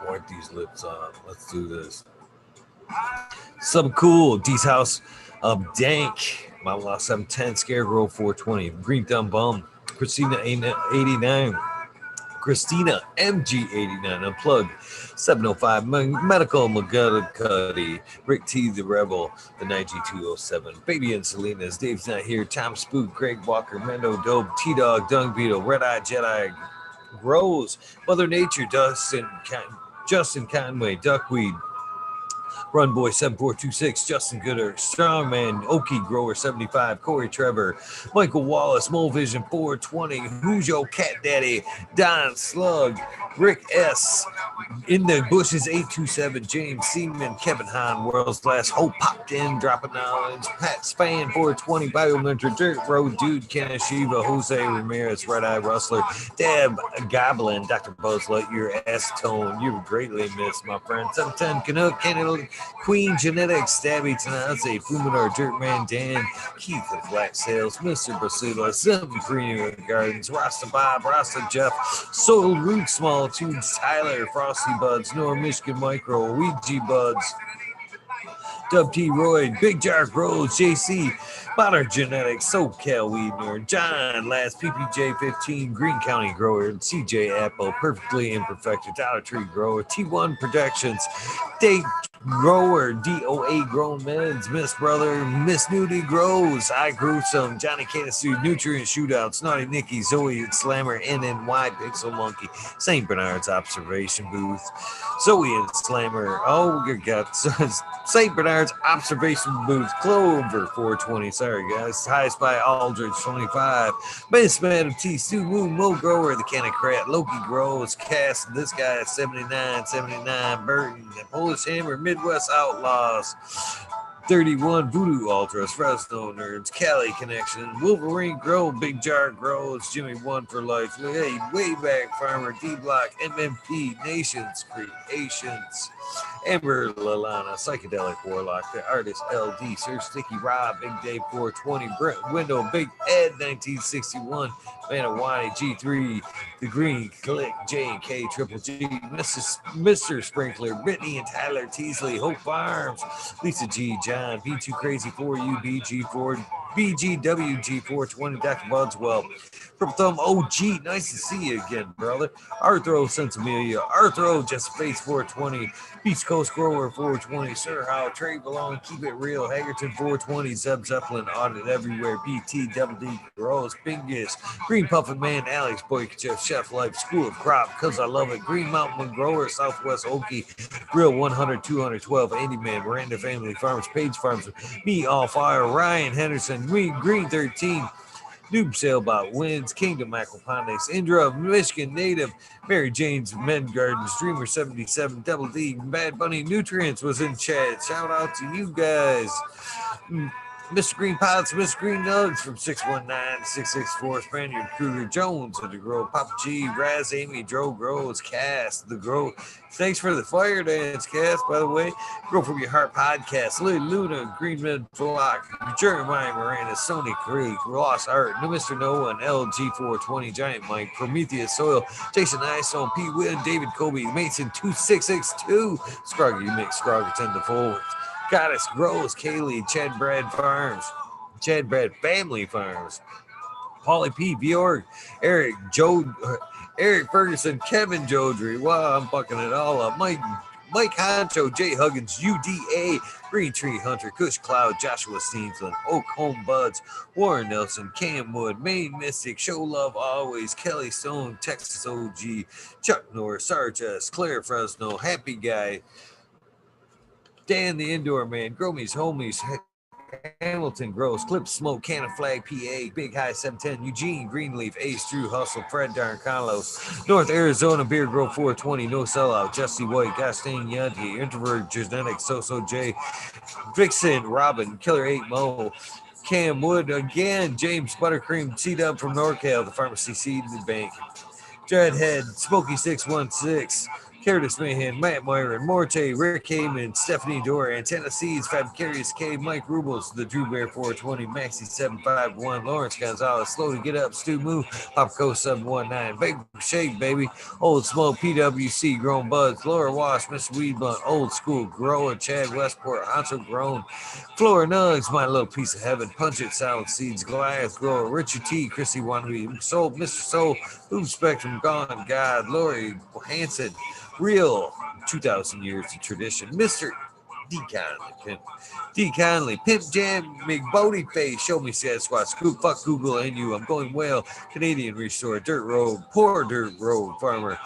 S1: Wipe these lips off. Let's do this. Something cool. D's House of Dank. Mama Law 710. Scarecrow 420. Green Thumb Bum. Christina 89. Christina MG89 Unplugged 705 Medical McGutty Rick T the Rebel the 9G207 Baby and Selena's Dave's Not Here Tom Spook Greg Walker Mendo Dope T-Dog Dung Beetle Red Eye Jedi Grows Mother Nature Justin Conway Duckweed Run Boy 7426, Justin Gooder, Strongman, Okie Grower 75, Corey Trevor, Michael Wallace, Mole Vision 420, Who's Your Cat Daddy, Don Slug, Rick S, In the Bushes 827, James Seaman, Kevin Hahn, World's Last Hope popped in, dropping knowledge, Pat Span 420, Biomentor, Dirt Road Dude, Ken Shiva, Jose Ramirez, Red Eye Rustler, Dab Goblin, Dr. Buzz Lightyear, S Tone, you greatly missed, my friend. 710 Canuck, Canada. Queen Genetics, Stabby Tanaze, Fumador, Dirtman Dan, Keith of Black Sales, Mr. Basila, Seven Premier Gardens, Rasta Bob, Rasta Jeff, Soil Root, Small Tunes, Tyler, Frosty Buds, North Michigan Micro, Ouija Buds, Dub T. Roy, Big Jar Rose, JC, Modern Genetics, SoCal Weedner, John, Last PPJ 15, Green County Grower, CJ Apple, Perfectly Imperfected, Dollar Tree Grower, T1 Productions, Date Grower, DOA Grown Men's, Miss Brother, Miss Nudie Grows, I Grew Some, Johnny Canister, Nutrient Shootouts, Naughty Nicky, Zoe Slammer, NNY, Pixel Monkey, St. Bernard's Observation Booth, Zoe and Slammer, oh, you got St. Bernard's Observation Booth, Clover 420, sorry guys, Highest by Aldridge 25, Miss Madam T, Stu Moon, Mo Grower, The Cannon Crat, Loki Grows, Cass, this guy 79, Burton, Polish Hammer, Midwest Outlaws, 31 Voodoo Ultras, Fresno Nerds, Cali Connection, Wolverine Grow, Big Jar Grows, Jimmy One for Life, hey, Way Back Farmer, D Block, MMP, Nations Creations, Amber Lalana, Psychedelic Warlock, The Artist LD, Sir Sticky Rob, Big Dave 420, Brent Window, Big Ed 1961, Manawani G3, The Green Click, J&K, Triple G, Mr. Sprinkler, Brittany and Tyler Teasley, Hope Farms, Lisa G, John, B2 Crazy 4U, BG4, BGWG420, Dr. Budswell, Purple Thumb OG, nice to see you again, brother. Arthro Sensimilia, Arthro Just Face 420, Beast Coast Grower 420, Sir How, Trey Belong, Keep It Real, Hagerton 420, Zeb Zeppelin, Audit Everywhere, BT, Double D, Grows, Bingus, Green Puffin Man, Alex Boykachev, Chef Life, School of Crop, Cause I Love It, Green Mountain Grower, Southwest Okie, Real 100, 212, Andy Man, Miranda Family Farms, Page Farms, Me All Fire, Ryan Henderson, Green 13, Noob Sailbot Wins, Kingdom Aquaponics, Indra, Michigan Native, Mary Jane's Men Gardens, Dreamer 77, Double D, Bad Bunny Nutrients was in chat. Shout out to you guys. Mr. Green Pots, Mr. Green Nugs from 619-664, Spaniard Kruger Jones of the Grove, Papa G, Raz, Amy, Dro Grows, Cass, the Grove. Thanks for the fire dance, Cass, by the way. Grow From Your Heart podcast, Lily Luna, Green Med Flock, Jeremiah Miranda, Sony Creek, Lost Art, Mr. Noah, and LG420, Giant Mike, Prometheus Soil, Jason Isone, P. Wynn, David Kobe, Mason 2662, Scroggy Mix, Scrogger 10 to 4. Goddess Grows, Kaylee, Chad Brad Farms, Chad Brad Family Farms, Paulie P. Bjork, Eric, Joe, Eric Ferguson, Kevin Jodry. Wow, I'm fucking it all up. Mike Honcho, Jay Huggins, UDA, Green Tree Hunter, Kush Cloud, Joshua Steensland, Oak Home Buds, Warren Nelson, Cam Wood, Maine Mystic, Show Love Always, Kelly Stone, Texas OG, Chuck Norris, Sarge S, Claire Fresno, Happy Guy, Dan the Indoor Man, Gromies, Homies, Hamilton Gross, Clip Smoke, Cannon Flag PA, Big High 710, Eugene, Greenleaf, Ace Drew, Hustle, Fred Darn Carlos, North Arizona, Beer Grove 420, No Sellout, Jesse White, Gastain Yanti, Introvert Genetics, So J, Vixen, Robin, Killer 8 Mo, Cam Wood again, James Buttercream, C-Dub from NorCal, the Pharmacy Seed in the Bank, Dreadhead, Smokey 616, Curtis Mahan, Matt Myron, Morte, Rick Heyman, Stephanie Dore, Antenna Seeds, Fabulous K, Mike Rubles, the Drew Bear 420, Maxi 751, Lawrence Gonzalez, Slow to Get Up, Stu Moo, Popco 719, Big Shape, baby, Old Smoke, PWC, Grown Buds, Laura Wash, Mr. Weed Blunt, Old School, Grower, Chad Westport, Ancho Grown, Flora Nugs, My Little Piece of Heaven, Punch It, Silent Seeds, Goliath Grower, Richard T, Chrissy Wannabe, Soul, Mr. Soul, Boom Spectrum, Gone, God, Lori Hanson, Real 2,000 years of tradition. Mr. D. Conley, Pimp. D. Conley, Pimp Jam, McBodie Face, Show Me Sasquatch, Scoop, Fuck Google and You, I'm Going Well, Canadian Restore, Dirt Road, Poor Dirt Road Farmer,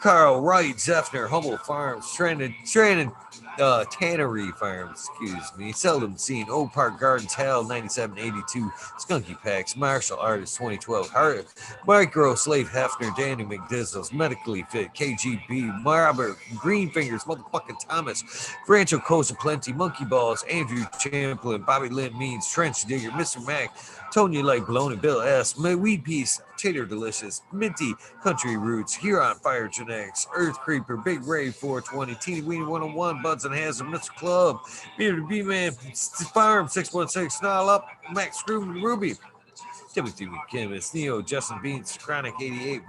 S1: Carl Wright, Zeffner, Humble Farms, Stranded Tannery Farms, excuse me, Seldom Seen, Old Park Gardens, Hell, 9782, Skunky Packs, Martial Artist, 2012, Heart, Micro, Slave Hefner, Danny McDizzles, Medically Fit, KGB, Robert, Green Fingers, Motherfucking Thomas, Rancho Cosa Plenty, Monkey Balls, Andrew Champlin, Bobby Lynn Means, Trench Digger, Mr. Mac, Tonya Like Baloney, Bill S, Weed Piece, Tater Delicious, Minty, Country Roots, Huron Fire Genetics, Earth Creeper, Big Ray 420, Teeny Weeny 101, Buds and Hazard, Mr. Club, Bearded B-Man, Farm 616, Snarl Up, Max Screw, Ruby, Timothy McKinnis, Neo, Justin Beans, Chronic 88,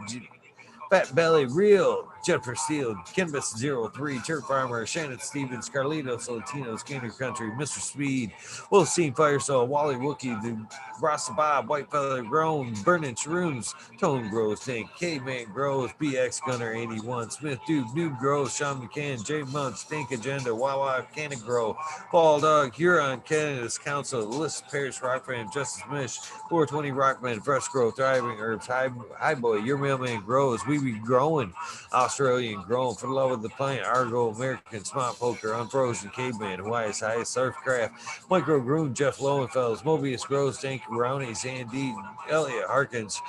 S1: Fat Belly, Real, Jennifer Steele, Canvas 03, Turf Farmer, Shannon Stevens, Carlitos, Latinos, Gainer Country, Mr. Speed, Wolfstein Firesaw, Wally Wookie, the Rasta Bob, White Feather Grown, Burning Shrooms, Tone Grows, Tank, K-Man Grows, BX Gunner 81, Smith Dude, Noob Grows, Sean McCann, J Munch, Stink Agenda, Wawa, Cannon Grow, Paul Dog, Huron, Canada's Council, List Paris Rock Fan, Justice Mish, 420 Rockman, Fresh Growth, Thriving Herbs, Hi Boy, Your Mailman Grows, We Be Growing, Australian Grown, For the Love of the Plant, Argo, American, Smart Poker, Unfrozen Caveman, Hawaii's Highest, Surfcraft, Micro Groom, Jeff Lowenfels, Mobius Grows, Tank Rowney, Sandy, Elliot Harkins,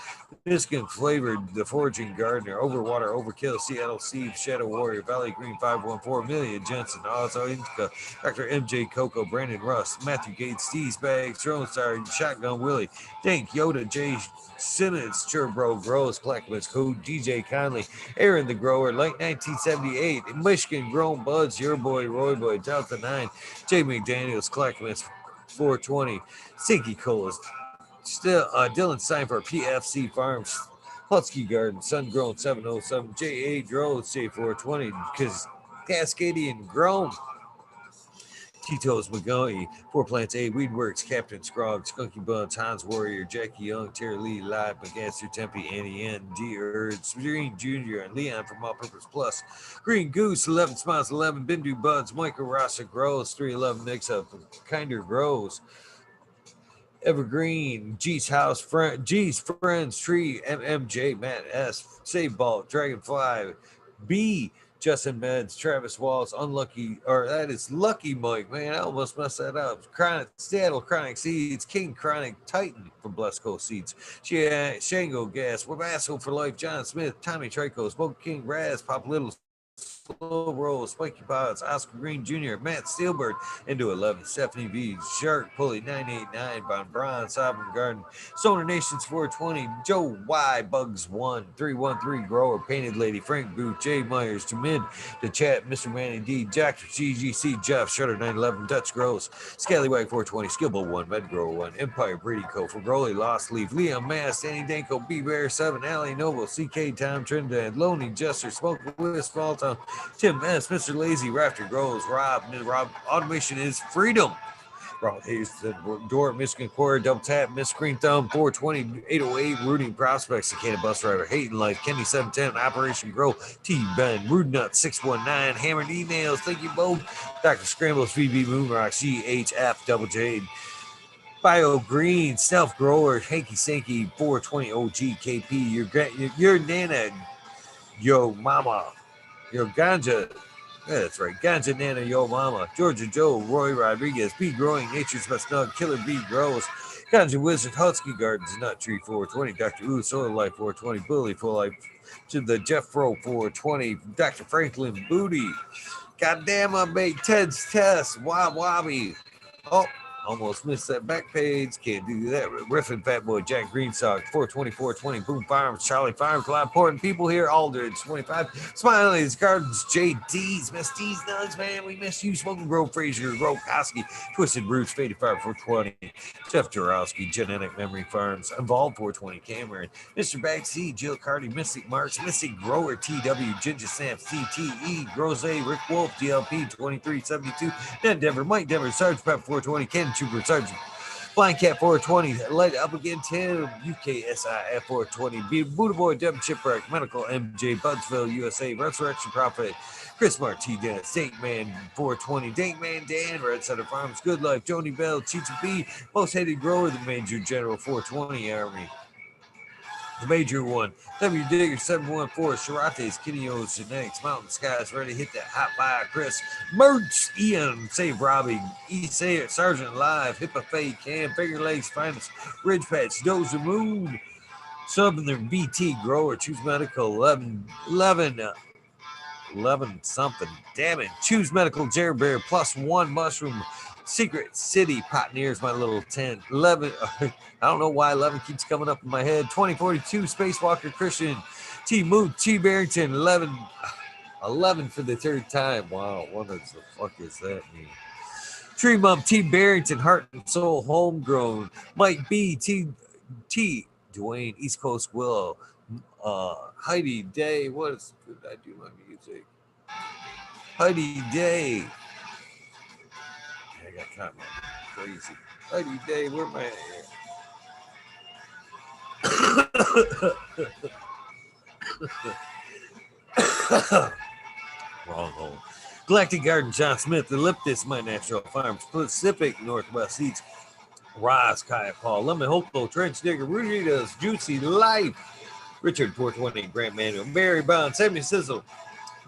S1: Niskin Flavored, The Foraging Gardener, Overwater, Overkill, Seattle Steve, Shadow Warrior, Valley Green 514, Amelia Jensen, Ozo Inca, Dr. MJ Coco, Brandon Russ, Matthew Gates, Steve's Bags, Drone Star, Shotgun Willie, Dink, Yoda, Jay Simmons, Churbro Grows, Clackman's Code, DJ Conley, Aaron the Grower, late 1978, Michigan Grown Buds, Your Boy, Roy Boy, Delta 9, Jay McDaniels, Clackman's 420, Sinky Colas, still Dylan Steinford, PFC Farms, Husky Garden, Sun Grown 707, J.A. Drones, J420, because Cascadian Grown, Tito's McGoey, Four Plants A, Weedworks, Captain Scrog, Skunky Buns, Hans Warrior, Jackie Young, Terry Lee, Live, McGanster, Tempe, Annie N, D. Erds, Green Jr., and Leon from All Purpose Plus, Green Goose, 11 Smiles, 11, Bindu Buds, Michael Rasa Grows, 311 Mix Up, Kinder Grows, Evergreen, G's House, G's Friends, Tree, MMJ, Matt S, Save Ball, Dragonfly, B, Justin Meds, Travis Walls, Unlucky, or that is Lucky Mike, man, I almost messed that up. Chronic, Seattle Chronic Seeds, King Chronic Titan from Blessed Coast Seeds, Shango Gas, Webasco for Life, John Smith, Tommy Trico, Smoke King Raz, Pop Little, Slow Roll, Spiky Pods, Oscar Green Jr., Matt Steelbird, into 11, Stephanie V, Shark Pulley 989, Von Braun, Sovereign Garden, Sonar Nations 420, Joe Y, Bugs 1, 313, Grower, Painted Lady, Frank Booth, Jay Myers, Jamid, The Chat, Mr. Manny D, Dr. GGC, Jeff, Shutter 911, Dutch Grows, Scallywag 420, Skibble 1, Med Grower 1, Empire Brady Co, for Broly, Lost Leaf, Liam Mass, Danny Danko, B Bear 7, Allie Noble, CK Tom Trinidad, Lonely Jester, Smoke with Small Town, Tim S, Mr. Lazy, Rafter Grows, Rob, Automation is Freedom. Rob Hayes, the Door, Michigan Quarter, Double Tap, Miss Green Thumb, 420, 808, Rooting Prospects, Cicada Bus Driver, Hating Life, Kenny 710, Operation Grow, T Ben, Rude Nut 619, Hammered Emails, thank you both. Dr. Scrambles, VB Moonrocks, GHF, Double Jade, Bio Green, Self Grower, Hanky Sanky, 420 OG KP, your Nana, Yo Mama, Yo Ganja. Yeah, that's right. Ganja Nana, Yo Mama, Georgia Joe, Roy Rodriguez, Bee Growing, Nature's Best Nug, Killer Bee Grows, Ganja Wizard, Husky Gardens, Nut Tree 420, Dr. Ooh, Soil Life 420, Bully Full Life, to the Jeff Rowe 420, Dr. Franklin Booty, Goddamn, I made Ted's Test, Wob Wobby. Oh, Almost missed that back page. Can't do that. Riffin, Fat Boy, Jack Greenstock, 420, Boom Farms, Charlie Farms, a lot of important people here. Aldridge, 25. Smiley's Gardens, JD's, Miss D's Nugs, man. We miss you. Smoking Grove, Frazier, Grove, Koski, Twisted Roots, Faded Fire, 420. Jeff Jarowski, Genetic Memory Farms, Involved 420, Cameron, Mr. Backseat, Jill Carty, Mystic Marks, Mystic Grower, TW, Ginger Sam, CTE, Grose, Rick Wolf, DLP, 2372, Ned Denver, Mike Denver, Sergeant Pep, 420, Ken Trooper, Sergeant Blind Cat 420, Light Up Again, Tim, UKSI at 420, Buddha Boy, Deb Chipwreck, Medical MJ, Budsville, USA, Resurrection Prophet, Chris Marti, Dennis, Date Man 420, Date Man Dan, Red Center Farms, Good Life, Joni Bell, Chicha B, Most Hated Grower, the Major General 420 Army. The major one, W Digger 714, Shirates, Kineos, Genetics, Mountain Skies, ready to hit that hot buy, Chris, Merch, Ian, Save Robbie, Esayer, Sergeant Live, Hippa Faye, Cam, Finger Legs, Finest, Ridge Patch, Dozer Moon, Southern BT Grower, Choose Medical, 11 something, damn it, Choose Medical, Jerry Bear, +1 Mushroom, Secret City, Pioneers, my little tent, 11, I don't know why 11 keeps coming up in my head, 2042, Spacewalker Christian, T Moot, T Barrington, 11 for the third time, wow, what the fuck is that mean? Tree Mum, T Barrington, Heart and Soul, Homegrown, Mike B, T, Dwayne, East Coast Willow, Heidi Day, what is, did I do my music? Heidi Day. I got caught crazy. Heidi Day, where am I at? Wrong hole. Galactic Garden, John Smith, Elliptus, My Natural Farms, Pacific Northwest Seeds, Roz, Kaya Paul, Lemon Hopeful, Trench Digger, Ruditas, Juicy Life, Richard 420, Grant Manuel, Mary Bond, Sammy Sizzle,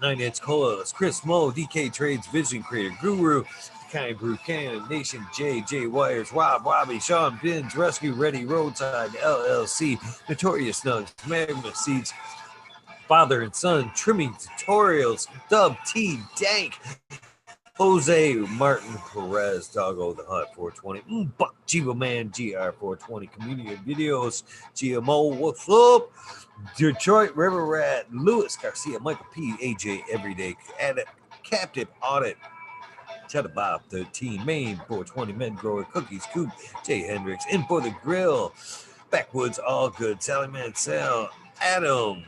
S1: 9-inch Colas, Chris Moe, DK Trades, Vision Creator, Guru, Kind Brew, Cannon, Nation, J Wires, Robbie, Sean Bins, Rescue Ready, Roadside, LLC, Notorious Nugs, Magma Seeds, Father and Son, Trimming Tutorials, Dub T, Dank, Jose Martin Perez, Doggo the Hut 420, Buck Jiva Man, GR 420, Community Videos, GMO, what's up? Detroit River Rat, Louis Garcia, Michael P, AJ Everyday, Captive Audit, Cheddar Bob 13, Maine 420, Men Grower, Cookies Coop, Jay Hendricks, In for the Grill, Backwoods All Good, Sally Mansell, Adam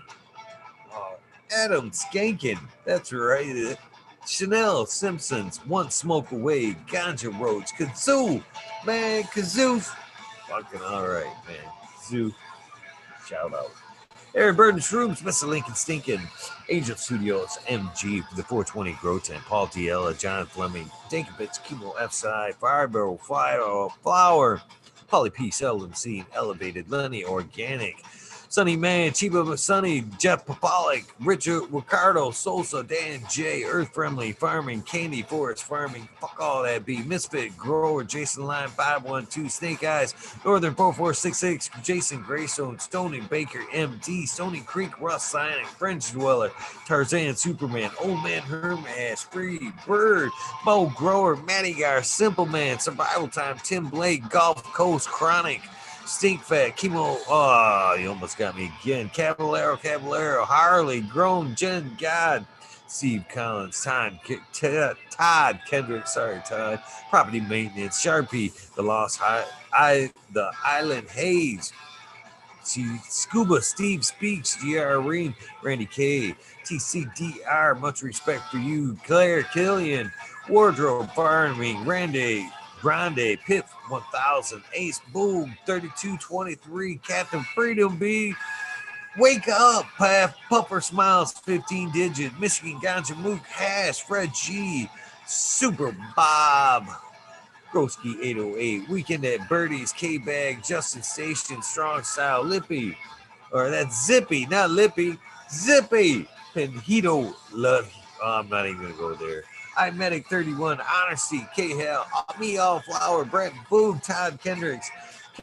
S1: Skankin, that's right. Chanel Simpsons, One Smoke Away, Ganja Roads, Kazoo, man, Kazoo, fucking all right, man, Kazoo, shout out. Aaron Burton Shrooms, Mr. Lincoln Stinkin, Angel Studios, MG for the 420 Grow Tent, Paul Diella, John Fleming, Dankovich, Kimo F-Side, Firebird, Flower, Polly P. Seldom Seen, Elevated, Lenny Organic, Sunny Man, Chiba Sunny, Jeff Popolic, Richard Ricardo, Sosa, Dan J, Earth Friendly Farming, Candy Forest Farming, fuck all that be, Misfit Grower, Jason Line 512, Snake Eyes, Northern 4466, Jason Greystone, Stony Baker MD, Stony Creek, Russ Signing, French Dweller, Tarzan Superman, Old Man Hermash, Free Bird, Mo Grower, Matty Gar, Simple Man, Survival Time, Tim Blake, Gulf Coast Chronic, Stink Fat, Chemo, you almost got me again. Caballero, Harley, Grown, Jen God, Steve Collins, Todd Kendrick, Todd, Property Maintenance, Sharpie, The Lost The Island Haze, Scuba, Steve Speaks, GR Reen, Randy K, TCDR, much respect for you, Claire Killian, Wardrobe Farming, Randy, Grande, Piff 1000, Ace Boom 3223, Captain Freedom B, Wake Up, Puffer Smiles 15 Digit, Michigan Ganja Mook, Hash, Fred G, Super Bob, Groski 808, Weekend at Birdie's, K-Bag, Justin Station, Strong Style, Lippy, or that's Zippy, not Lippy, Zippy, Penhito, I'm not even going to go there. iMedic 31, Honesty, K-Hell, Me All Flower, Brett Boom, Todd Kendricks,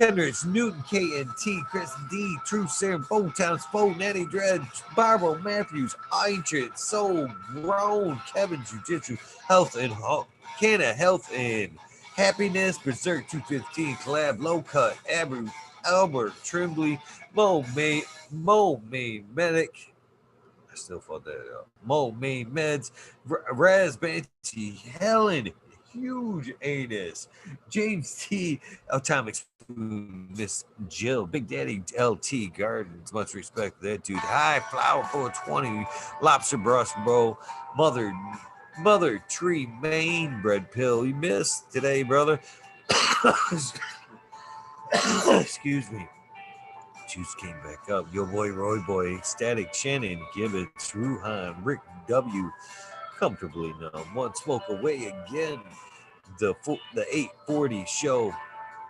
S1: Newton, KNT, Chris D, True Serum, Bowtown, Spo, Natty Dread, Barbara Matthews, Ancient, Soul, Grown, Kevin Jiu-Jitsu, Health and Canna, Health and Happiness, Berserk 215, Collab, Low Cut, Albert, Tremblay, Mo Main Medic. I still fucked that up. Mo Main Meds, Raz Banshee, Helen, Huge Anus, James T, Atomic Spoon, Miss Jill, Big Daddy LT Gardens, much respect to that dude. High Flower 420, Lobster Brush Bro, Mother Tree Main Bread Pill. You missed today, brother. Excuse me. Juice came back up. Yo boy, Roy Boy, Ecstatic, Shannon, Gibbets, Ruhan, Rick W. Comfortably numb. One smoke away again. The 840 show.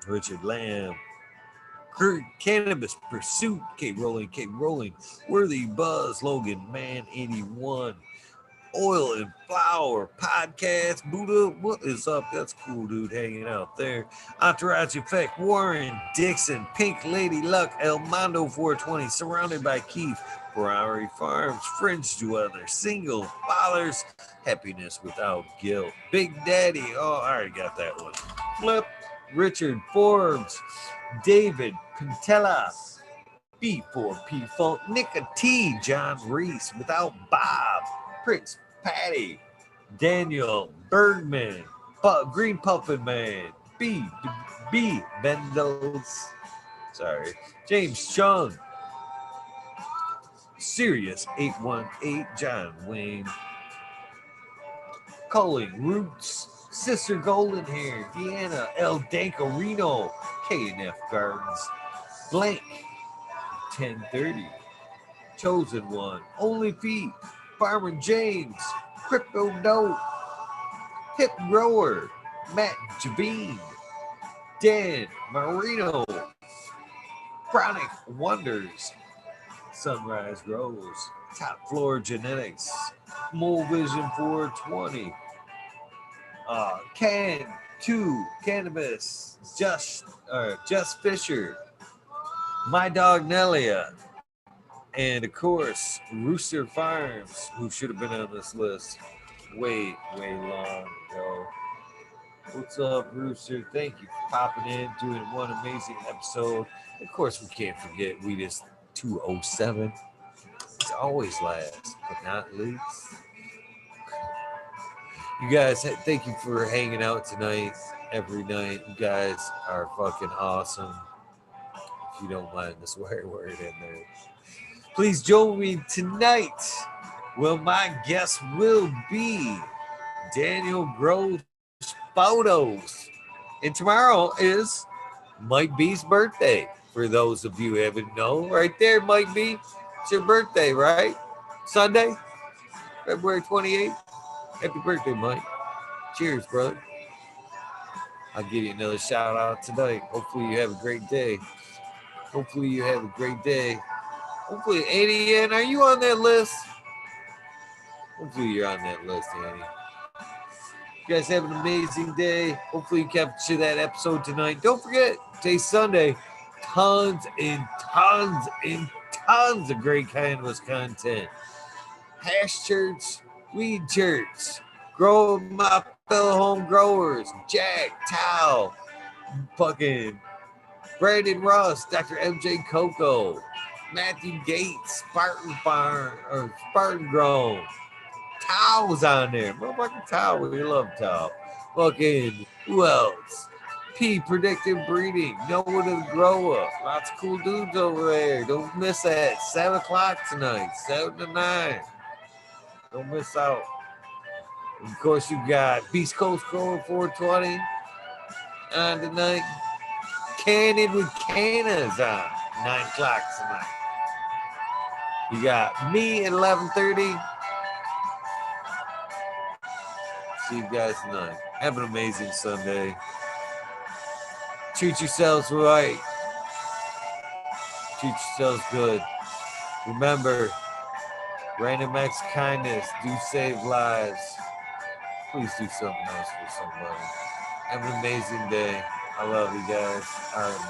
S1: Richard Lamb. Cannabis Pursuit. Keep rolling. Worthy Buzz. Logan Man 81. Oil and Flour Podcast. Buddha, what is up? That's cool, dude, hanging out there. Entourage Effect, Warren Dixon, Pink Lady Luck, El Mondo 420, surrounded by Keith, Ferrari Farms, Fringe Dweller, Single Fathers, Happiness Without Guilt, Big Daddy, oh, I already got that one. Flip, Richard Forbes, David Pintella, B4P Funk, Nika T, John Reese, Without Bob, Prince Patty, Daniel Bergman, Green Puffin Man, B Bendels, sorry, James Chung, Sirius 818, John Wayne, Calling Roots, Sister Golden Hair, Deanna El Dancarino, K&F Gardens, Blank 1030, Chosen One, Only Feet, Farmer James, Crypto Dope, Hip Grower, Matt Javine, Dan Marino, Chronic Wonders, Sunrise Rose, Top Floor Genetics, Mole Vision 420, Can 2 Cannabis, Just Fisher, My Dog Nelia, and of course, Rooster Farms, who should have been on this list way long ago. What's up, Rooster? Thank you for popping in, doing one amazing episode. Of course, we can't forget Weedus 207. It's always last, but not least. You guys, thank you for hanging out tonight, every night. You guys are fucking awesome. If you don't mind the swear word in there. Please join me tonight. Well, my guest will be Daniel Gross Photos. And tomorrow is Mike B's birthday. For those of you who haven't known, right there, Mike B. It's your birthday, right? Sunday, February 28th. Happy birthday, Mike. Cheers, brother. I'll give you another shout out tonight. Hopefully you have a great day. Hopefully, Annie, are you on that list? Hopefully you're on that list, Annie. You guys have an amazing day. Hopefully you capture that episode tonight. Don't forget, today's Sunday. Tons of great cannabis content. Hash church, weed church, grow my fellow home growers, Jack, Tao, fucking Brandon Ross, Dr. MJ Coco, Matthew Gates, Spartan Grown. Tao's on there. Motherfucking Tao. We love Tao. Fucking who else? P Predictive Breeding. Noah the Grower. Lots of cool dudes over there. Don't miss that. 7 o'clock tonight. 7 to 9. Don't miss out. And of course, you got Beast Coast Grower 420 on tonight. Cannon with Cannons on 9 o'clock tonight. You got me at 11:30. See you guys tonight. Have an amazing Sunday. Treat yourselves right. Treat yourselves good. Remember, random acts of kindness do save lives. Please do something else for somebody. Have an amazing day. I love you guys. All right.